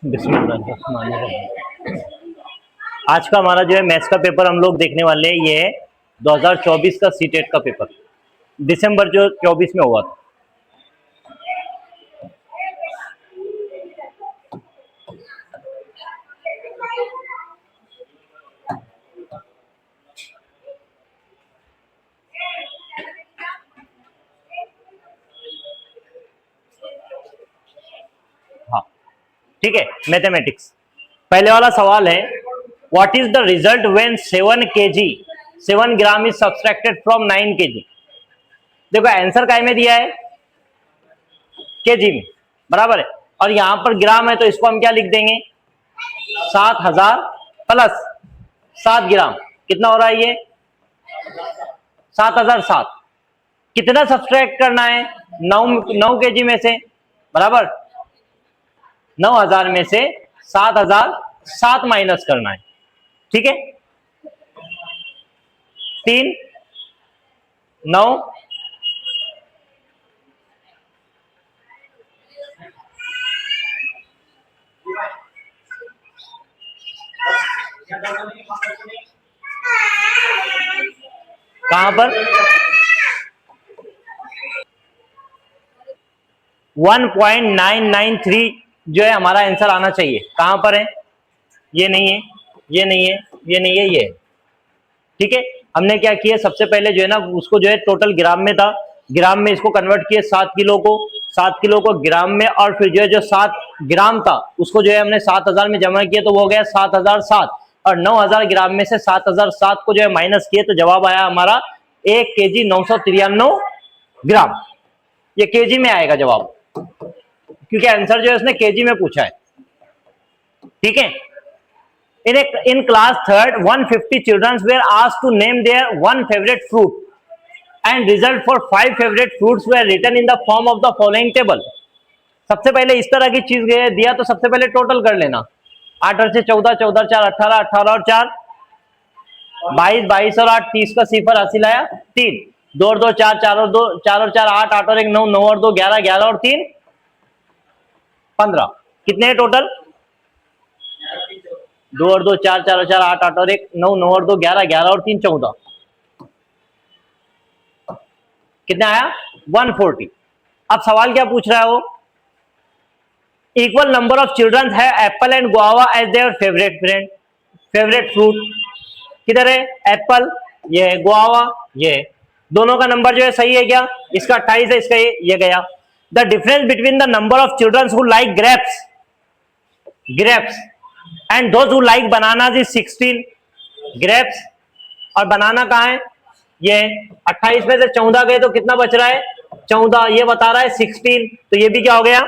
बिस्मिल्लाहिर्रहमानिर्रहीम। आज का हमारा जो है मैथ्स का पेपर हम लोग देखने वाले हैं। ये है 2024 का सीटेट का पेपर, दिसंबर जो 24 में हुआ था। हाँ, ठीक है। मैथमेटिक्स पहले वाला सवाल है, what is the result when 7 gram is subtracted from 9 kg। देखो आंसर काय में दिया है, केजी में, बराबर है। और यहां पर ग्राम है तो इसको हम क्या लिख देंगे, 7000 प्लस 7 ग्राम। कितना हो रहा है ये, 7007। कितना सब्सट्रैक्ट करना है, 9 kg में से, बराबर 9000 में से 7007 माइनस करना है। ठीक है, 3 9 कहां पर 1993 जो है हमारा आंसर आना चाहिए। कहां पर है, ये नहीं है, ये नहीं है, ये नहीं है, ये है। ठीक है, हमने क्या किया, सबसे पहले जो है ना उसको जो है टोटल ग्राम में था, ग्राम में इसको कन्वर्ट किए 7 किलो को, 7 किलो को ग्राम में, और फिर जो है जो 7 ग्राम था उसको जो है हमने 7000 में जमा किया तो वो हो गया 7007। और 9000 ग्राम में से 7007 को जो है माइनस किए तो जवाब आया हमारा 1 kg 993 ग्राम। ये केजी में आएगा जवाब, क्योंकि आंसर जो है उसने केजी में पूछा है। ठीक है, in class third 150 children were asked to name their one favorite fruit and result for 5 favorite fruits were written in the form of the following table। सबसे पहले इस तरह की चीज दिया तो सबसे पहले टोटल कर लेना, 8 और 6 14, 14 और 4 18, 18 और 4 22, 22 और 8 30 का सिफर हासिल आया 3, 2 और 2 4, 4 और 2 4 और 4 8, 8 और 1 9, 9 और 2 11, 11 और 3 15। कितने हैं टोटल, 2 और 2 4, 4 और 4 8, 8 और 1 9, 9 और 2 11, 11 और 3 14। कितना आया, 140। अब सवाल क्या पूछ रहा है वो, इक्वल नंबर ऑफ चिल्ड्रन है apple and guava as their favourite fruit. किधर है एप्पल, ये है गुआवा, ये है। दोनों का नंबर जो है सही है क्या, इसका 28 है, इसका ये गया। The difference between the number of children who like grapes and those who like bananas is 16। Grapes और बनाना कहाँ है, ये 28 में से 14 गए तो कितना बच रहा है 14, ये बता रहा है 16, तो ये भी क्या हो गया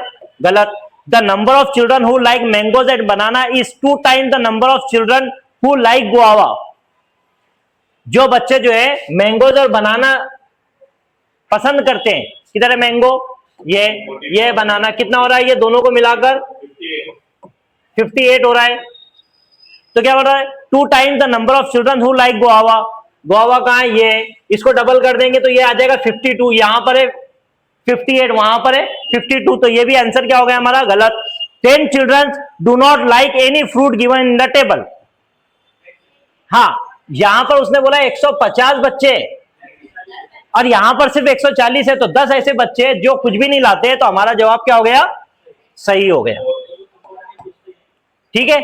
गलत। The number of children who like mangoes and banana is 2 times the number of children who like guava. जो बच्चे जो है मैंगोज और बनाना पसंद करते हैं, किधर है मैंगो, ये बनाना, कितना हो रहा है ये दोनों को मिलाकर 58 हो रहा है। तो क्या हो रहा है 2 times the number of children who like guava. Guava कहां है, ये, इसको डबल कर देंगे तो ये आ जाएगा 52, यहां पर है 58, वहां पर है 52, तो ये भी आंसर क्या हो गया हमारा गलत। 10 children do not like any fruit given in the table. हाँ, यहां पर उसने बोला 150 बच्चे और यहां पर सिर्फ 140 है, तो 10 ऐसे बच्चे जो कुछ भी नहीं लाते, तो हमारा जवाब क्या हो गया, सही हो गया। ठीक है,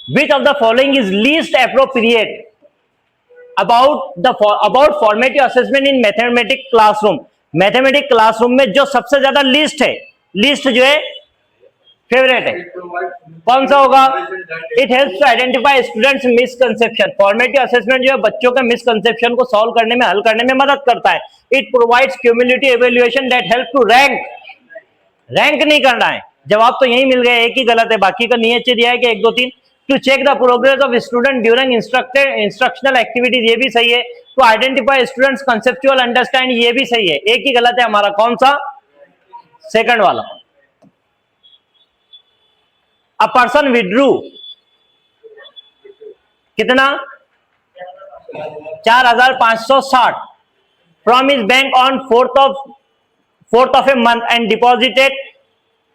which of the following is least appropriate about formative assessment in mathematics classroom। Mathematics classroom में जो सबसे ज्यादा लीस्ट है, लीस्ट जो है फेवरेट है, कौन सा होगा, it helps to identify students misconception. Formative assessment जो है बच्चों के मिसकंसेप्शन को सॉल्व करने में, हल करने में मदद करता है। It provides cumulative evaluation that help to rank नहीं करना है। जवाब तो यही मिल गया, एक ही गलत है, बाकी का नीचे दिया है कि 1 2 3। To check the progress of student during instructional activities, ये भी सही है। To identify students conceptual understand, ये भी सही है। एक ही गलत है हमारा, कौन सा, सेकंड वाला। अ पर्सन विड्रू कितना 4560 from his bank on 4th of a month and deposited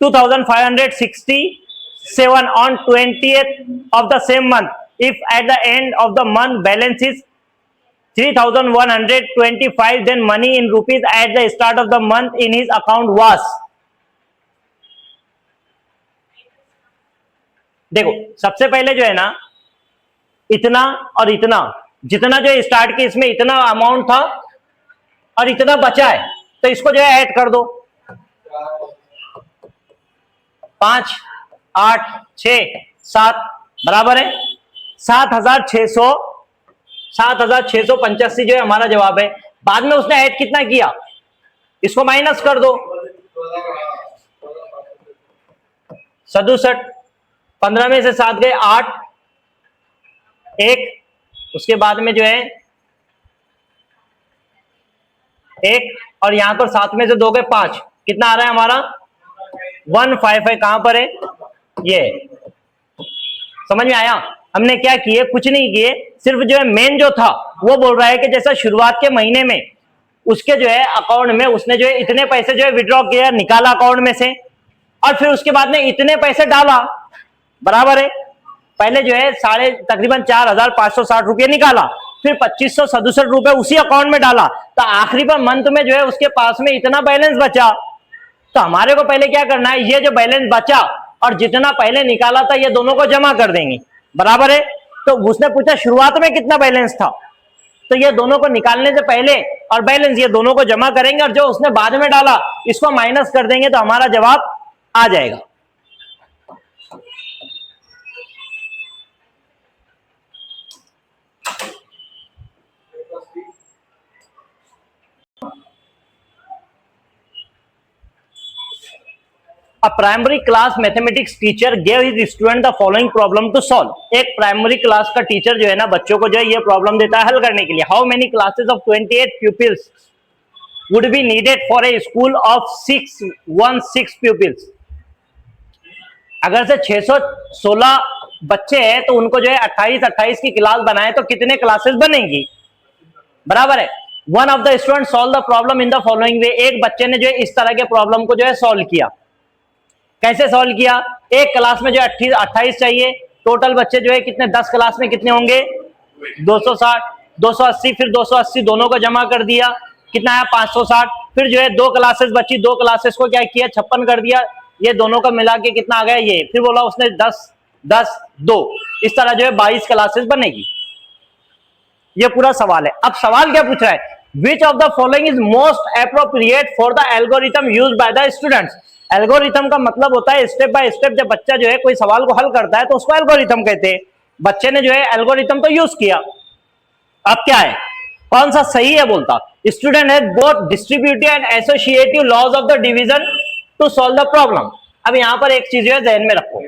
2567 on 20th of the same month. If at the end of the month balance is 3125, then money in rupees at the start of the month in his account was. देखो सबसे पहले जो है ना, इतना और इतना, जितना जो है स्टार्ट के इसमें इतना अमाउंट था और इतना बचा है, तो इसको जो है ऐड कर दो। 5, 8, 6, 7 बराबर है 7,685 जो है हमारा जवाब है। बाद में उसने ऐड कितना किया, इसको माइनस कर दो। 67, 15 में से 7 गए 8, 1, उसके बाद में जो है 1 और यहां पर 7 में से 2 गए 5, कितना आ रहा है हमारा 155। कहां पर है ये, समझ में आया? हमने क्या किए, कुछ नहीं किए, सिर्फ जो है मेन जो था वो बोल रहा है कि जैसा शुरुआत के महीने में उसके जो है अकाउंट में उसने जो है इतने पैसे जो है विड्रॉ किया, निकाला अकाउंट में से, और फिर उसके बाद में इतने पैसे डाला, बराबर है। पहले जो है तकरीबन 4,560 रुपये निकाला, फिर 2,567 रुपए उसी अकाउंट में डाला, तो आखिरी पर मंथ में जो है उसके पास में इतना बैलेंस बचा। तो हमारे को पहले क्या करना है, ये जो बैलेंस बचा और जितना पहले निकाला था ये दोनों को जमा कर देंगे, बराबर है। तो उसने पूछा शुरुआत में कितना बैलेंस था, तो ये दोनों को निकालने से पहले और बैलेंस ये दोनों को जमा करेंगे और जो उसने बाद में डाला इसको माइनस कर देंगे, तो हमारा जवाब आ जाएगा। A primary class mathematics teacher gave his student the following problem to solve. एक प्राइमरी क्लास का टीचर जो है ना बच्चों को जो है ये प्रॉब्लम देता है हल करने के लिए। How many classes of 28 pupils would be needed for a school of 616 pupils? अगर से 616 बच्चे हैं तो उनको जो है 28 की क्लास बनाए तो कितने क्लासेस बनेंगी, बराबर है। One of the student solve the problem in the following वे। एक बच्चे ने जो है इस तरह के प्रॉब्लम को जो है सॉल्व किया। कैसे सॉल्व किया, एक क्लास में जो 28 चाहिए, टोटल बच्चे जो है कितने 10 क्लास में कितने होंगे 260, 280, फिर 280 दोनों को जमा कर दिया, कितना है 560। फिर जो है 2 क्लासेस बची, 2 क्लासेस को क्या किया 56 कर दिया, ये दोनों का मिला के कितना आ गया ये, फिर बोला उसने 10, 10, 2, इस तरह जो है 22 क्लासेस बनेगी। ये पूरा सवाल है। अब सवाल क्या पूछ रहा है, which of the following is most appropriate for the algorithm used by the students. Algorithm का मतलब होता है स्टेप बाय स्टेप, जब बच्चा जो है कोई सवाल को हल करता है तो उसको एल्गोरिथम कहते हैं। बच्चे ने जो है एल्गोरिथम तो यूज किया, अब क्या है कौन सा सही है, बोलता student has both distributive and associative laws of the division to solve the problem. अब यहां पर एक चीज जो है ध्यान में रखो,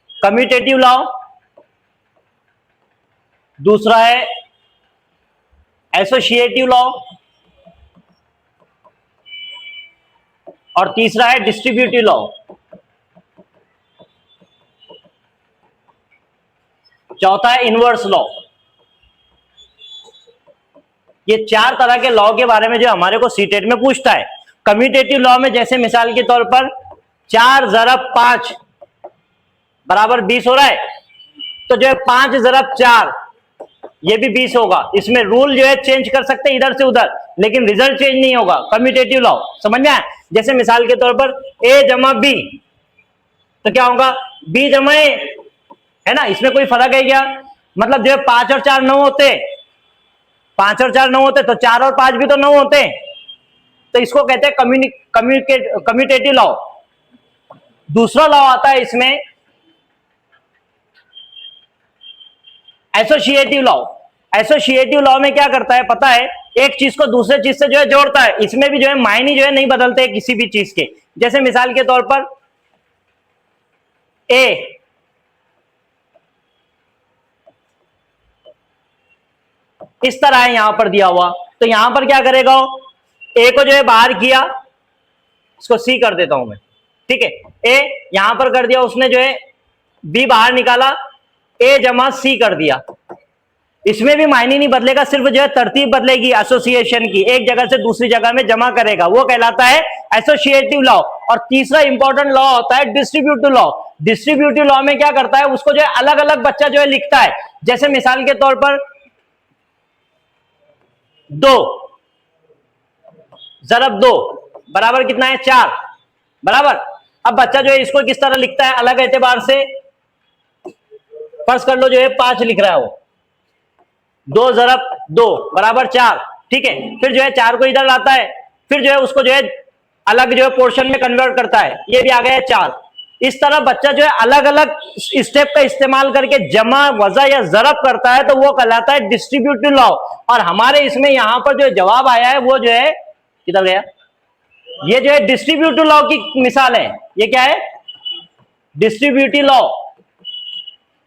कम्यूटेटिव लॉ, दूसरा है एसोसिएटिव लॉ और तीसरा है डिस्ट्रीब्यूटिव लॉ। चौथा है इनवर्स लॉ। ये 4 तरह के लॉ के बारे में जो हमारे को सीटेट में पूछता है। कम्यूटेटिव लॉ में जैसे मिसाल के तौर पर 4 × 5 बराबर 20 हो रहा है, तो जो है 5 × 4 ये भी 20 होगा। इसमें रूल जो है चेंज कर सकते हैं इधर से उधर, लेकिन रिजल्ट चेंज नहीं होगा। कम्यूटेटिव लॉ समझ में आया? जैसे मिसाल के तौर पर a जमा b, तो क्या होगा b जमा a, है ना, इसमें कोई फर्क है क्या? मतलब जो है 5 और 4 9 होते, 5 और 4 9 होते, तो 4 और 5 भी तो 9 होते, तो इसको कहते हैं कम्यूटेटिव लॉ। दूसरा लॉ आता है इसमें एसोसिएटिव लॉ। एसोसिएटिव लॉ में क्या करता है पता है, एक चीज को दूसरे चीज से जो है जोड़ता है। इसमें भी जो है मायने जो है नहीं बदलते किसी भी चीज के। जैसे मिसाल के तौर पर ए इस तरह है यहां पर दिया हुआ, तो यहां पर क्या करेगा, ए को जो है बाहर किया, इसको सी कर देता हूं मैं, ठीक है। ए यहां पर कर दिया उसने, जो है बी बाहर निकाला, ए जमा सी कर दिया, इसमें भी मायने नहीं बदलेगा, सिर्फ जो है तरतीब बदलेगी एसोसिएशन की, एक जगह से दूसरी जगह में जमा करेगा, वो कहलाता है एसोसिएटिव लॉ। और तीसरा इंपॉर्टेंट लॉ होता है डिस्ट्रीब्यूटिव लॉ। डिस्ट्रीब्यूटिव लॉ में क्या करता है, उसको जो है अलग अलग बच्चा जो है लिखता है। जैसे मिसाल के तौर पर 2 ज़रब 2 बराबर कितना है 4 बराबर। अब बच्चा जो है इसको किस तरह लिखता है अलग एतबार से, फर्ज कर लो जो है 5 लिख रहा है वो, 2 ज़रब 2 बराबर 4, ठीक है। फिर जो है 4 को इधर लाता है, फिर जो है उसको जो है अलग जो है पोर्शन में कन्वर्ट करता है, ये भी आ गया है 4। इस तरह बच्चा जो है अलग अलग स्टेप का इस्तेमाल करके जमा, वज़ा या ज़रब करता है, तो वो कहलाता है डिस्ट्रीब्यूटिव लॉ। और हमारे इसमें यहां पर जो जवाब आया है वो जो है किधर गया, ये जो है डिस्ट्रीब्यूटिव लॉ की मिसाल है। ये क्या है, डिस्ट्रीब्यूटिव लॉ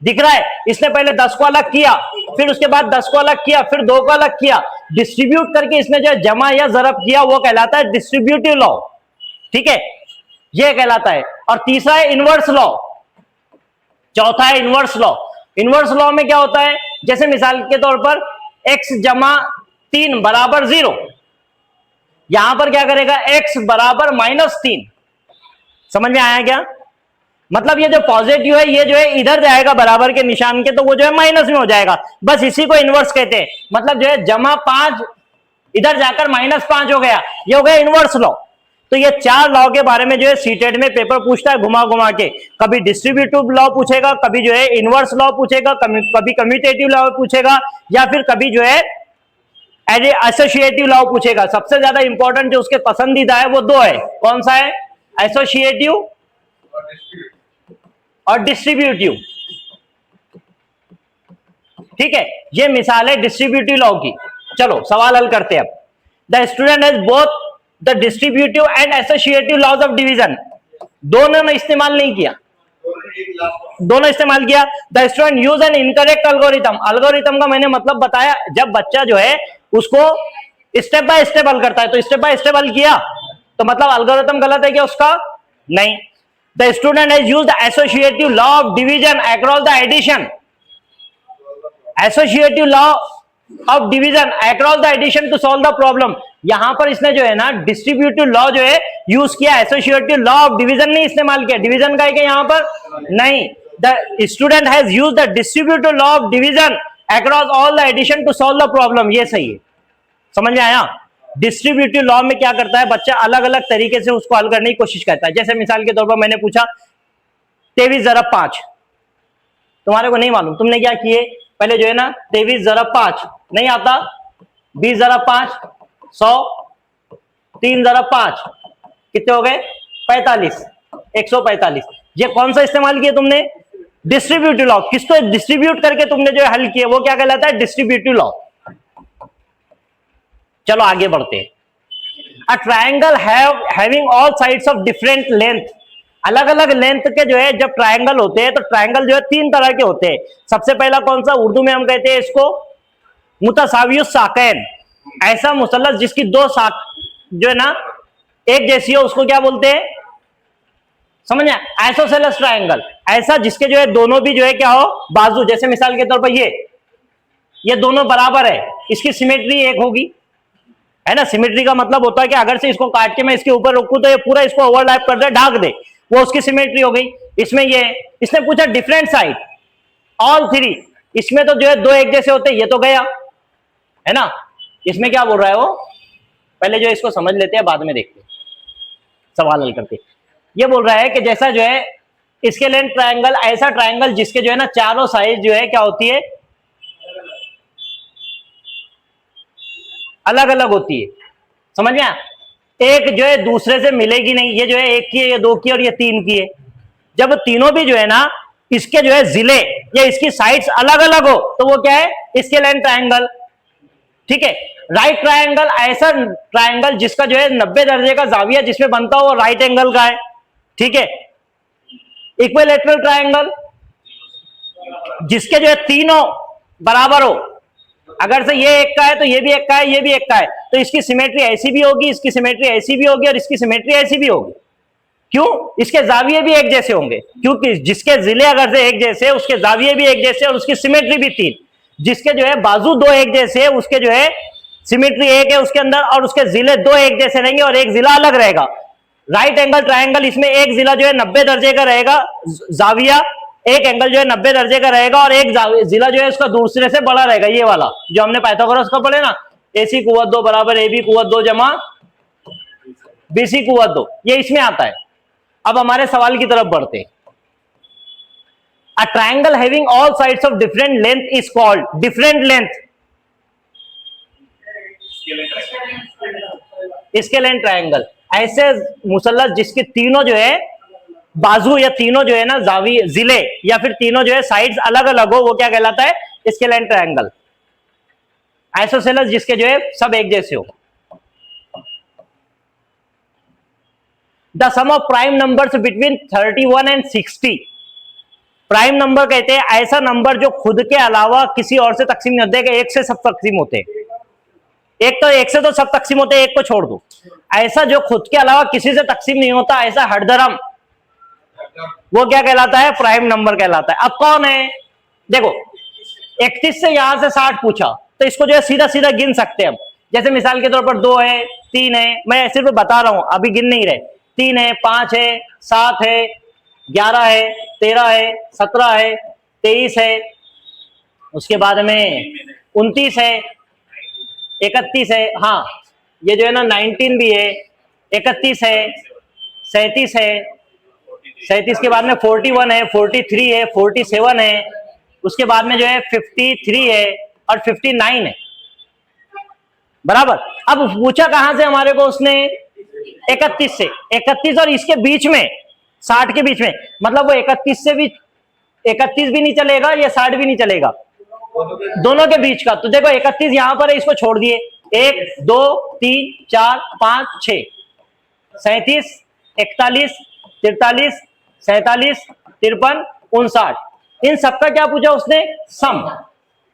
दिख रहा है। इसने पहले 10 को अलग किया, फिर उसके बाद 10 को अलग किया, फिर 2 को अलग किया, डिस्ट्रीब्यूट करके इसने जो है जमा या ज़रब किया, वो कहलाता है डिस्ट्रीब्यूटिव लॉ, ठीक है, ये कहलाता है। और तीसरा है इनवर्स लॉ, चौथा है इनवर्स लॉ। इनवर्स लॉ में क्या होता है, जैसे मिसाल के तौर पर x जमा 3 बराबर 0, यहां पर क्या करेगा x बराबर -3। समझ में आया क्या, मतलब ये जो पॉजिटिव है ये जो है इधर जाएगा बराबर के निशान के, तो वो जो है माइनस में हो जाएगा, बस इसी को इनवर्स कहते हैं। मतलब जो है जमा 5 इधर जाकर -5 हो गया, ये हो गया इनवर्स लॉ। तो ये 4 लॉ के बारे में जो है सीटेट में पेपर पूछता है घुमा घुमा के, कभी डिस्ट्रीब्यूटिव लॉ पूछेगा, कभी जो है इनवर्स लॉ पूछेगा, कभी कम्यूटेटिव लॉ पूछेगा, या फिर कभी जो है एसोसिएटिव लॉ पूछेगा। सबसे ज्यादा इंपॉर्टेंट जो उसके पसंदीदा है वो 2 है, कौन सा है, एसोसिएटिव और डिस्ट्रीब्यूटिव, ठीक है। ये मिसाल है डिस्ट्रीब्यूटिव लॉ की। चलो सवाल हल करते हैं अब। The student has both the distributive and associative laws of division, दोनों ने इस्तेमाल नहीं किया, दोनों इस्तेमाल किया। The student use an incorrect algorithm, algorithm का मैंने मतलब बताया, जब बच्चा जो है उसको स्टेप बाय स्टेप हल करता है, तो स्टेप बाय स्टेप हल किया तो मतलब अल्गोरिथम गलत है क्या उसका, नहीं। The student has used the associative law of division across the addition. Associative law of division across the addition to solve the problem. यहां पर इसने जो है ना डिस्ट्रीब्यूटिव लॉ जो है यूज किया, एसोसिएटिव लॉ ऑफ डिवीजन नहीं इस्तेमाल किया। डिवीजन का है क्या यहां पर, नहीं। The student has used the distributive law of division across all the addition to solve the problem, ये सही है। समझ में आया। डिस्ट्रीब्यूटिव लॉ में क्या करता है, बच्चा अलग अलग तरीके से उसको हल करने की कोशिश करता है। जैसे मिसाल के तौर पर मैंने पूछा 23 ज़रब 5, तुम्हारे को नहीं मालूम, तुमने क्या किए, पहले जो है ना 23 ज़रब 5 नहीं आता, 20 ज़रब 5 100, 3 ज़रब 5 कितने हो गए 45, 145। ये कौन सा इस्तेमाल किया तुमने, डिस्ट्रीब्यूटिव लॉ। किसको डिस्ट्रीब्यूट करके तुमने जो है हल किया, वो क्या कहलाता है, डिस्ट्रीब्यूटिव लॉ। चलो आगे बढ़ते हैं। A triangle having all sides of different length, अलग अलग लेंथ के जो है जब ट्रायंगल होते हैं तो ट्रायंगल जो है 3 तरह के होते हैं। सबसे पहला कौन सा, उर्दू में हम कहते हैं इसको मुतसावियुस साकैन, ऐसा मुसल्लस जिसकी 2 साक जो है ना एक जैसी हो, उसको क्या बोलते हैं, समझ में। आइसोसेलेस ट्रायंगल, ऐसा जिसके जो है दोनों भी जो है क्या हो, बाजू, जैसे मिसाल के तौर पर ये दोनों बराबर है, इसकी सिमेट्री एक होगी, है ना। सिमेट्री का मतलब होता है कि अगर से इसको काट के मैं इसके ऊपर रखूं तो ये पूरा इसको ओवरलैप कर दे, ढाक दे, वो उसकी सिमेट्री हो गई। इसमें ये इसने पूछा डिफरेंट साइड ऑल 3, इसमें तो जो है 2 एक जैसे होते, ये तो गया, है ना। इसमें क्या बोल रहा है वो, पहले जो इसको समझ लेते हैं बाद में देखते हैं, सवाल हल करते। ये बोल रहा है कि जैसा जो है इसके लेंथ ट्रायंगल, ऐसा ट्रायंगल जिसके जो है ना चारों साइड जो है क्या होती है, अलग अलग होती है। समझ में आया, एक जो है दूसरे से मिलेगी नहीं, ये जो है 1 की है, ये 2 की और ये 3 की है। जब तीनों भी जो है ना इसके जो है जिले या इसकी साइड्स अलग अलग हो तो वो क्या है, इसके लेंथ ट्रायंगल, ठीक है। राइट ट्रायंगल, ऐसा ट्रायंगल जिसका जो है 90 दर्जे का जाविया जिसमें बनता हो वो राइट एंगल का है, ठीक है। इक्विलैटरल ट्रायंगल, जिसके जो है तीनों बराबर हो, अगर से ये एक का है तो ये भी एक का है, ये भी एक का है, तो इसकी सिमेट्री ऐसी भी होगी, इसकी सिमेट्री ऐसी भी होगी और इसकी सिमेट्री ऐसी भी होगी, क्यों? इसके जाविये भी एक जैसे होंगे, क्योंकि जिसके जिले अगर से एक जैसे उसके जाविये भी एक जैसे और उसकी सिमेट्री भी 3। जिसके जो है बाजू 2 एक जैसे उसके जो है सिमेट्री 1 है उसके अंदर, और उसके जिले 2 एक जैसे रहेंगे और एक जिला अलग रहेगा। राइट एंगल ट्रायंगल, इसमें एक जिला जो है 90 दर्जे का रहेगा जाविया, एक एंगल जो है 90 दर्जे का रहेगा, और एक जिला जो है उसका दूसरे से बड़ा रहेगा, ये वाला जो हमने पाइथागोरस का पढ़े ना, AC कुवत 2 बराबर AB कुवत 2 जमा BC कुवत 2, ये इसमें आता है। अब हमारे सवाल की तरफ बढ़ते हैं। A triangle having all sides of different length is called different length scalene triangle. ऐसे मुसल्लस जिसके तीनों जो है बाजू या तीनों जो है ना जावी जिले या फिर तीनों जो है साइड्स अलग अलग हो, वो क्या कहलाता है? Scalene triangle. आइसोसेलेस जिसके जो है सब एक जैसे हो। The sum of prime numbers between 31 and 60। Prime number कहते हैं ऐसा नंबर जो खुद के अलावा किसी और से तकसीम नहीं होते, एक से सब तकसीम होते हैं। एक से तो सब तकसीम होते हैं, एक को छोड़ दो। ऐसा जो खुद के अलावा किसी से तकसीम नहीं होता, ऐसा हरदरम, वो क्या कहलाता है? प्राइम नंबर कहलाता है। अब कौन है? देखो 31 से यहां से 60 पूछा तो इसको जो है सीधा सीधा गिन सकते हैं हम। जैसे मिसाल के तौर पर 2 है, 3 है, मैं सिर्फ बता रहा हूं, अभी गिन नहीं रहे। 3 है, 5 है, 7 है, 11 है, 13 है, 17 है, 23 है, उसके बाद में 29 है, 31 है, हाँ ये जो है ना 19 भी है, 31 है, 37 है, 37 के बाद में 41 है, 43 है, 47 है, उसके बाद में जो है 53 है और 59 है। बराबर। अब पूछा कहां से हमारे को उसने? 31 से। 31 और इसके बीच में 60 के बीच में, मतलब वो 31 से भी 31 भी नहीं चलेगा, या 60 भी नहीं चलेगा, दोनों के बीच का। तो देखो 31 यहां पर है, इसको छोड़ दिए, 1 2 3 4 5 6 37 41 43 47 53 59, इन सबका क्या पूछा उसने? सम।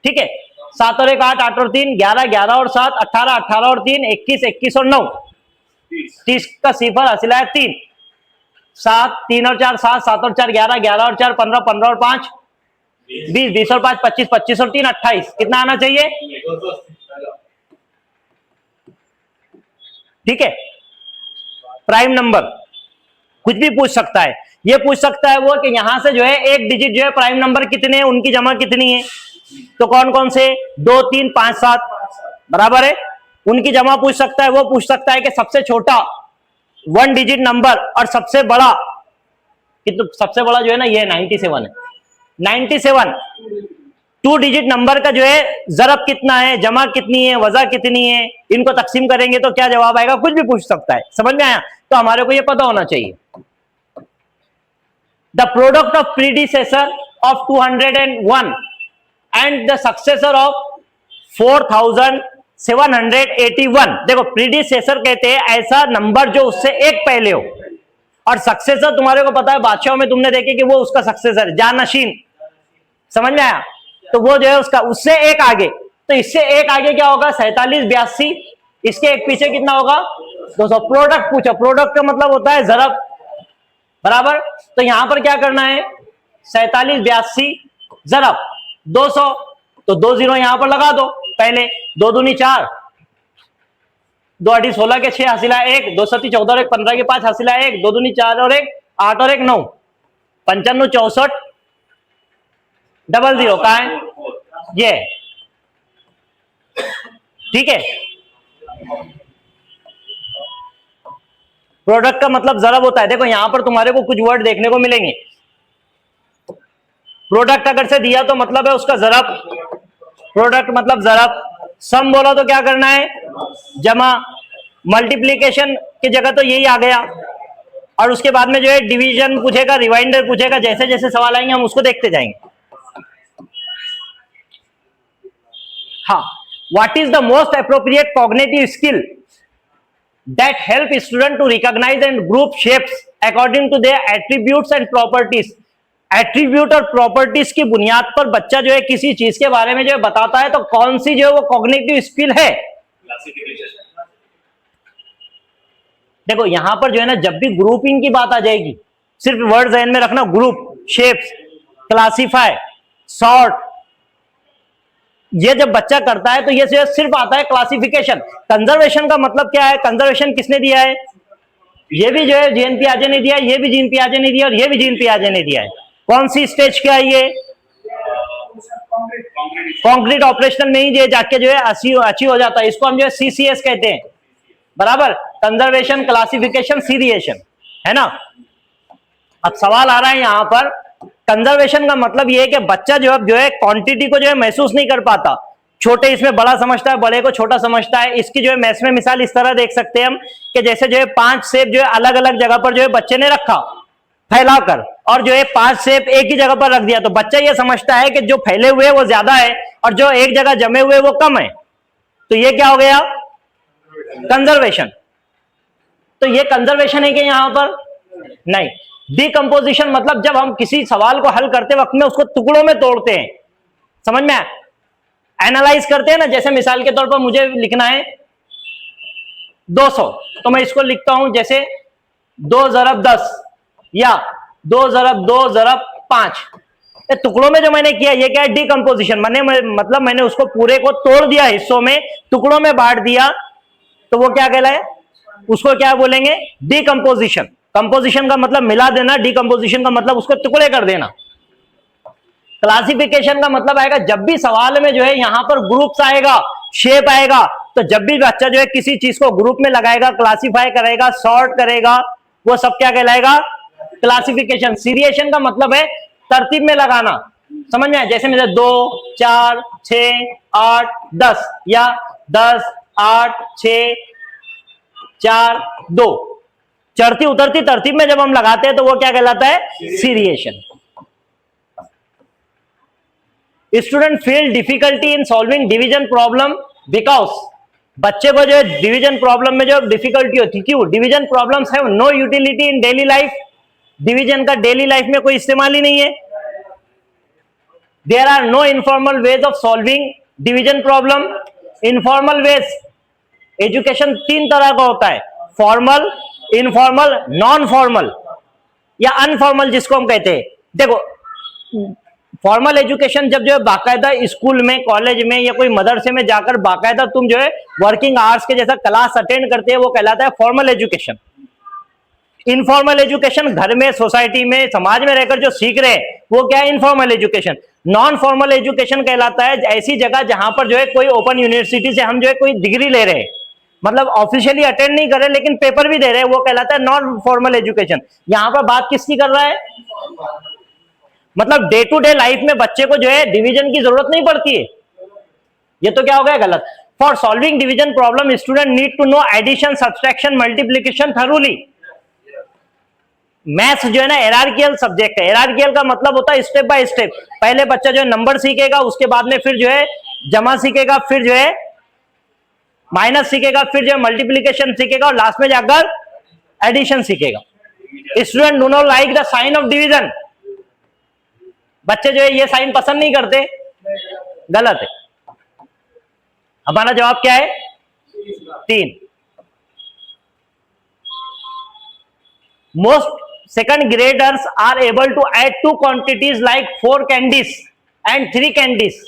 ठीक है, 7 और 1 8, 8 और 3 11, 11 और 7 18, 18 और 3 21, 21 और 9 30 का सिफर हासिल है 3, 7 3 और 4 7, 7 और 4 11, 11 और 4 15, 15 और 5 20, 20 और 5 25, 25 और 3 28। कितना आना चाहिए? ठीक है। प्राइम नंबर कुछ भी पूछ सकता है, ये पूछ सकता है वो कि यहां से जो है एक डिजिट जो है प्राइम नंबर कितने हैं, उनकी जमा कितनी है। तो कौन कौन से? 2 3 5 7 बराबर है, उनकी जमा पूछ सकता है। वो पूछ सकता है कि सबसे छोटा 1 डिजिट नंबर और सबसे बड़ा, कितना सबसे बड़ा जो है ना ये 97 है। 97 2 डिजिट नंबर का जो है जरब कितना है, जमा कितनी है, वजह कितनी है, इनको तकसीम करेंगे तो क्या जवाब आएगा, कुछ भी पूछ सकता है। समझ में आया? तो हमारे को ये पता होना चाहिए। The product of predecessor of 201 and the successor of 4781। देखो प्रीडिसेसर कहते हैं ऐसा नंबर जो उससे एक पहले हो, और सक्सेसर तुम्हारे को पता है बादशाहों में तुमने देखे कि वो उसका सक्सेसर है, जानशीन। समझ में आया? तो वो जो है उसका उससे एक आगे, तो इससे एक आगे क्या होगा? 47 82, इसके एक पीछे कितना होगा? 200। प्रोडक्ट पूछा, प्रोडक्ट का मतलब होता है जरब। बराबर। तो यहां पर क्या करना है? 47 82 जरब 200, तो 2 0 यहां पर लगा दो पहले। 2 दूनी 4, 2 8 16 के 6 हासिला 1, 2 7 14 और 1 15 के 5 हासिला 1, 2 दूनी 4 और 1 8 और 1 9, 95 64 00 कहा है ये। ठीक है, प्रोडक्ट का मतलब जरब होता है। देखो यहां पर तुम्हारे को कुछ वर्ड देखने को मिलेंगे। प्रोडक्ट अगर से दिया तो मतलब है उसका जरब, प्रोडक्ट मतलब जरब। सम बोला तो क्या करना है? जमा। मल्टीप्लीकेशन की जगह तो यही आ गया, और उसके बाद में जो है डिवीजन पूछेगा, रिमाइंडर पूछेगा। जैसे जैसे सवाल आएंगे हम उसको देखते जाएंगे। हाँ, what is the most appropriate cognitive skill that help student to recognize and group shapes according to their attributes and properties। Attribute और प्रॉपर्टीज की बुनियाद पर बच्चा जो है किसी चीज के बारे में जो है बताता है, तो कौन सी जो है वो कॉग्निटिव स्किल है? देखो यहां पर जो है ना, जब भी ग्रुपिंग की बात आ जाएगी, सिर्फ वर्ड ध्यान में रखना, ग्रुप, शेप्स, क्लासीफाई, सॉर्ट, ये जब बच्चा करता है तो ये सिर्फ आता है क्लासिफिकेशन। कंजर्वेशन का मतलब क्या है? कंजर्वेशन किसने दिया है? ये भी जो है जीन पियाजे ने दिया है, ये भी जीन पियाजे ने दिया और ये भी जीन पियाजे ने दिया है। कौन सी स्टेज क्या है ये? कॉन्क्रीट ऑपरेशनल में ही ये जाके जो है अच्छी हो जाता है। इसको हम जो है सीसीएस कहते हैं, बराबर, कंजर्वेशन, क्लासिफिकेशन, सीरिएशन, है ना। अब सवाल आ रहा है यहां पर, कंजर्वेशन का मतलब ये है कि बच्चा जो है क्वांटिटी को जो है महसूस नहीं कर पाता, छोटे इसमें बड़ा समझता है, बड़े को छोटा समझता है। इसकी जो है मैथ्स में मिसाल इस तरह देख सकते हैं हम कि जैसे जो है 5 सेब जो है अलग अलग जगह पर जो है बच्चे ने रखा फैलाकर, और जो है 5 सेब एक ही जगह पर रख दिया, तो बच्चा ये समझता है कि जो फैले हुए वो ज्यादा है और जो एक जगह जमे हुए वो कम है। तो ये क्या हो गया? कंजर्वेशन। तो ये कंजर्वेशन है कि यहां पर नहीं। डिकम्पोजिशन मतलब जब हम किसी सवाल को हल करते वक्त में उसको टुकड़ों में तोड़ते हैं, समझ में, एनालाइज करते हैं ना। जैसे मिसाल के तौर पर मुझे लिखना है 200, तो मैं इसको लिखता हूं जैसे 2 ज़रब 10 या 2 ज़रब 2 ज़रब 5। टुकड़ों में जो मैंने किया ये क्या है? डिकम्पोजिशन। मतलब मैंने उसको पूरे को तोड़ दिया हिस्सों में, टुकड़ों में बांट दिया, तो वो क्या कहलाए? उसको क्या बोलेंगे? डिकम्पोजिशन। कंपोजिशन का मतलब मिला देना, डिकम्पोजिशन का मतलब उसको टुकड़े कर देना। क्लासिफिकेशन का मतलब आएगा जब भी सवाल में जो है यहां पर ग्रुप्स आएगा, शेप आएगा, तो जब भी बच्चा जो है किसी चीज को ग्रुप में लगाएगा, क्लासिफाई करेगा, सॉर्ट करेगा, वो सब क्या कहलाएगा? क्लासिफिकेशन। सीरिएशन का मतलब है तरतीब में लगाना, समझ में आया? जैसे मेरे 2 4 6 8 10 या 10 8 6 4 2, चढ़ती उतरती तरतीब में जब हम लगाते हैं तो वो क्या कहलाता है? Seriation. Student feel difficulty in solving division problem because, बच्चे को जो है डिवीजन प्रॉब्लम में जो डिफिकल्टी होती है, क्यों? Division problems have no utility in daily life. Division का डेली लाइफ में कोई इस्तेमाल ही नहीं है। There are no informal ways of solving division problem. Informal ways, education 3 तरह का होता है, फॉर्मल, इनफॉर्मल, नॉन फॉर्मल या अनफॉर्मल जिसको हम कहते हैं। देखो फॉर्मल एजुकेशन जब जो है बाकायदा स्कूल में, कॉलेज में या कोई मदरसे में जाकर बाकायदा तुम जो है वर्किंग आवर्स के जैसा क्लास अटेंड करते हैं, वो कहलाता है फॉर्मल एजुकेशन। इनफॉर्मल एजुकेशन घर में, सोसाइटी में, समाज में रहकर जो सीख रहे हैं वो क्या है? Informal education. Non formal education कहलाता है ऐसी जगह जहां पर जो है कोई ओपन यूनिवर्सिटी से हम जो है कोई डिग्री ले रहे हैं, मतलब ऑफिशियली अटेंड नहीं कर रहे लेकिन पेपर भी दे रहे हैं, वो कहलाता है नॉन फॉर्मल एजुकेशन। यहां पर बात किसकी कर रहा है? मतलब डे टू डे लाइफ में बच्चे को जो है डिवीजन की जरूरत नहीं पड़ती है। ये तो क्या हो गया? गलत। For solving division problem student need to know addition, subtraction, multiplication thoroughly. Maths जो है ना एरार्कियल सब्जेक्ट है। एरार्कियल का मतलब होता है स्टेप बाय स्टेप। पहले बच्चा जो है नंबर सीखेगा, उसके बाद में फिर जो है जमा सीखेगा, फिर जो है माइनस सीखेगा, फिर जो है मल्टीप्लीकेशन सीखेगा और लास्ट में जाकर एडिशन सीखेगा। Student do not like the sign of division. बच्चे जो है ये साइन पसंद नहीं करते, गलत है। हमारा जवाब क्या है? 3। Most second graders are able to add 2 quantities like 4 candies and 3 candies.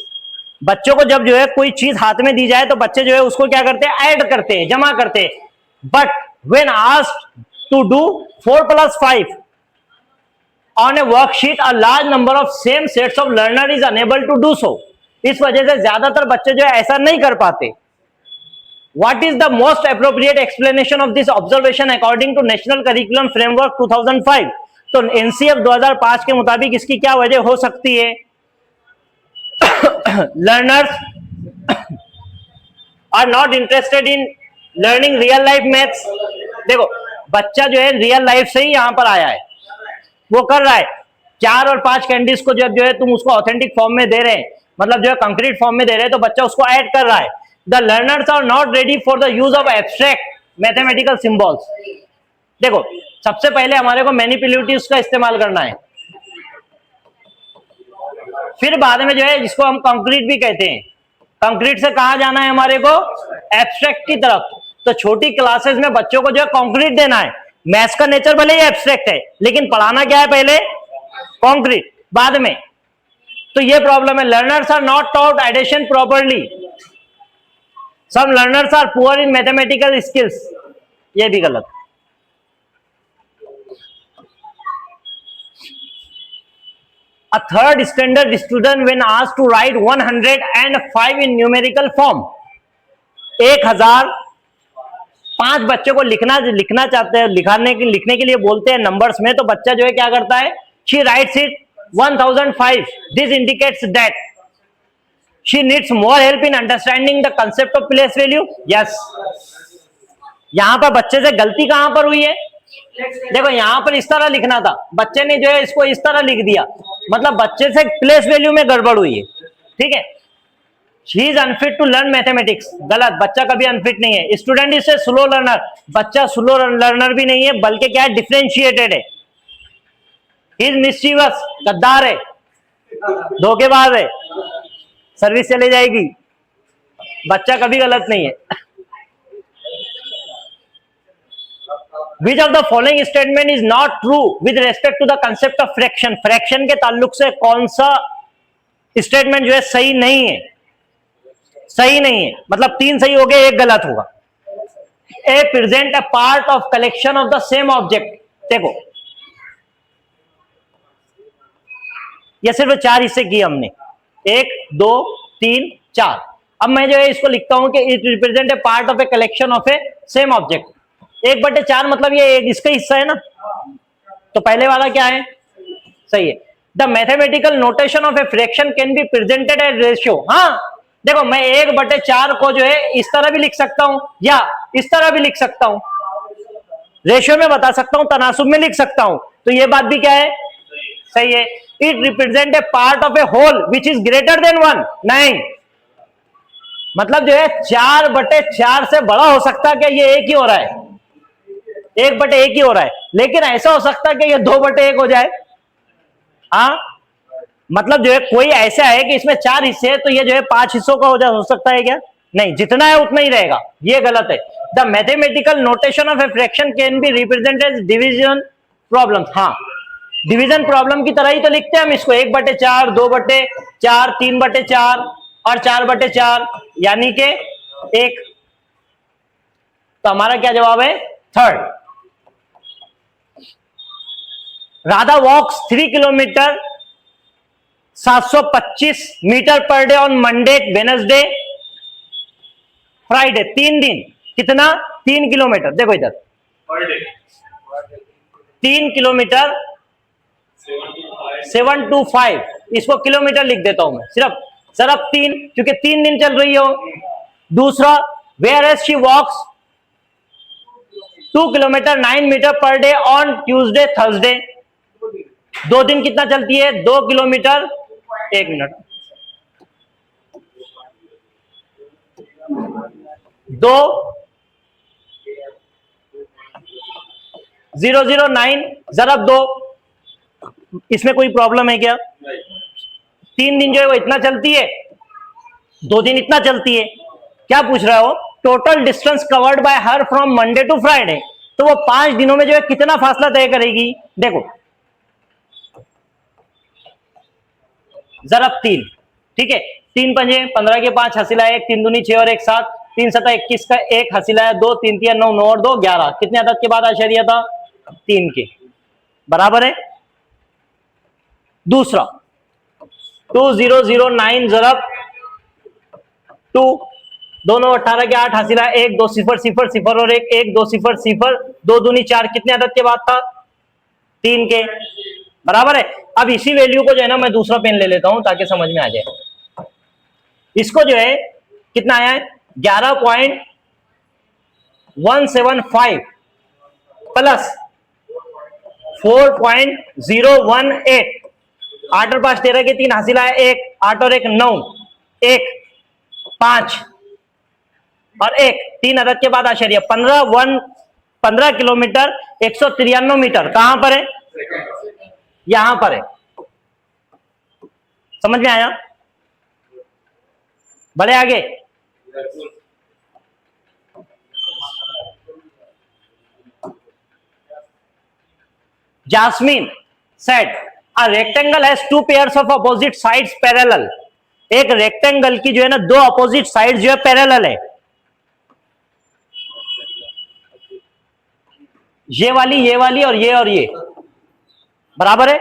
बच्चों को जब जो है कोई चीज हाथ में दी जाए तो बच्चे जो है उसको क्या करते हैं? ऐड करते हैं, जमा करते हैं। But when asked to do 4 + 5 on a worksheet, a large number of same sets of learner is unable to do so. इस वजह से ज्यादातर बच्चे जो है ऐसा नहीं कर पाते। What is the most appropriate explanation of this observation according to National Curriculum Framework 2005? तो NCF 2005 के मुताबिक इसकी क्या वजह हो सकती है? Learners are not interested in learning real life maths. देखो बच्चा जो है रियल लाइफ से ही यहां पर आया है, वो कर रहा है। 4 और 5 कैंडीज को जब जो है तुम उसको ऑथेंटिक फॉर्म में दे रहे हैं, मतलब जो है कंक्रीट फॉर्म में दे रहे हैं, तो बच्चा उसको ऐड कर रहा है। The learners are not ready for the use of abstract mathematical symbols. देखो सबसे पहले हमारे को मैनिपुलेटिव्स का इस्तेमाल करना है, फिर बाद में जो है जिसको हम कंक्रीट भी कहते हैं, कंक्रीट से कहां जाना है हमारे को? एब्स्ट्रैक्ट की तरफ। तो छोटी क्लासेस में बच्चों को जो है कॉन्क्रीट देना है। मैथ्स का नेचर भले ही एब्स्ट्रैक्ट है, लेकिन पढ़ाना क्या है, पहले कॉन्क्रीट, बाद में। तो ये प्रॉब्लम है, learners are not taught addition properly, some learners are poor in mathematical skills, ये भी गलत। A third standard student when asked to write 105 in numerical form, 1005 बच्चों को लिखना चाहते हैं, लिखने के लिए बोलते हैं नंबर्स में, तो बच्चा जो है क्या करता है, she writes it 1005. This indicates that she needs more help in understanding the concept of place value. Yes. यहां पर बच्चे से गलती कहां पर हुई है, देखो यहां पर इस तरह लिखना था, बच्चे ने जो है इसको इस तरह लिख दिया, मतलब बच्चे से प्लेस वैल्यू में गड़बड़ हुई है। ठीक है, he is unfit to learn mathematics, गलत, बच्चा कभी अनफिट नहीं है। Student is a slow learner, बच्चा स्लो लर्नर भी नहीं है, बल्कि क्या है, डिफरेंशिएटेड है। ही इज मिस्चीवस, गद्दार है, धोखेबाज है, सर्विस चले जाएगी, बच्चा कभी गलत नहीं है। Which of the following statement is not true with respect to the concept of fraction? Fraction के ताल्लुक से कौन सा स्टेटमेंट जो है सही नहीं है, सही नहीं है, मतलब 3 सही हो गए, 1 गलत होगा। A present a part of collection of the same object, देखो ये सिर्फ 4 हिस्से किए हमने, 1 2 3 4। अब मैं जो है इसको लिखता हूं कि it represent a part of a collection of A same object. 1/4 मतलब ये एक इसका हिस्सा है ना, तो पहले वाला क्या है, सही है। The mathematical notation of a fraction can be presented as ratio. हाँ देखो, मैं 1/4 को जो है इस तरह भी लिख सकता हूं या इस तरह भी लिख सकता हूं, रेशियो में बता सकता हूं, तनासुब में लिख सकता हूं, तो ये बात भी क्या है, सही है। It represent a part of a whole which is greater than 1, नहीं, मतलब जो है 4/4 से बड़ा हो सकता है क्या, ये 1 ही हो रहा है, 1/1 ही हो रहा है, लेकिन ऐसा हो सकता है कि ये 2/1 हो जाए। हाँ, मतलब जो है कोई ऐसा है कि इसमें 4 हिस्से हैं, तो ये जो है 5 हिस्सों का हो सकता है क्या, नहीं, जितना है उतना ही रहेगा, ये गलत है। The mathematical notation of a fraction can be represented as division problem. हाँ, डिवीजन प्रॉब्लम की तरह ही तो लिखते हैं हम इसको, 1/4 2/4 3/4 और 4/4, यानी कि 1। तो हमारा क्या जवाब है, third. Radha walks 3 kilometre 725 metre per day on Monday, Wednesday, Friday, 3 दिन, कितना, 3 किलोमीटर। देखो इधर 3 किलोमीटर 725, इसको किलोमीटर लिख देता हूं मैं, सिर्फ 3, क्योंकि 3 दिन चल रही हो। दूसरा, whereas she walks 2 kilometre 9 metre per day on Tuesday Thursday, 2 दिन कितना चलती है, 2 किलोमीटर 1 मिनट 2,009 जरब 2, इसमें कोई प्रॉब्लम है क्या, 3 दिन जो है वो इतना चलती है, 2 दिन इतना चलती है। क्या पूछ रहा हो, total distance covered by her from Monday to Friday, तो वो 5 दिनों में जो है कितना फासला तय करेगी। देखो जरा 3, ठीक है, 3 पंजे 15 के 5 हसीला 1, 3 दूनी 6 और 1 7, 3 7 21 का 1 हसीला है 2, 3 3 9 9 और 2 11, कितने अदद के बाद आशरिया था, 3 के, बराबर है। दूसरा 2009 जरब 2, दोनों 18 के 8 हासिला 1 2 0 0 0 और 1 1 2 0 0, 2 दूनी 4, कितने अदद के बाद था, 3 के, बराबर है। अब इसी वैल्यू को जो है ना मैं दूसरा पेन ले लेता हूं ताकि समझ में आ जाए। इसको जो है कितना आया है, 11.175 प्लस 4.018, 8 और 5 13 के 3 हासिला है 1, 8 और 1 9, 1 5 और 1 3 अदद के बाद आशरिया 15 किलोमीटर 193 मीटर, कहां पर है, यहां पर है। समझ में आया, बढ़े आगे। Jasmine said a rectangle has two pairs of opposite sides parallel. एक रेक्टेंगल की जो है ना दो अपोजिट साइड जो है पैरेलल है, ये वाली और ये बराबर है.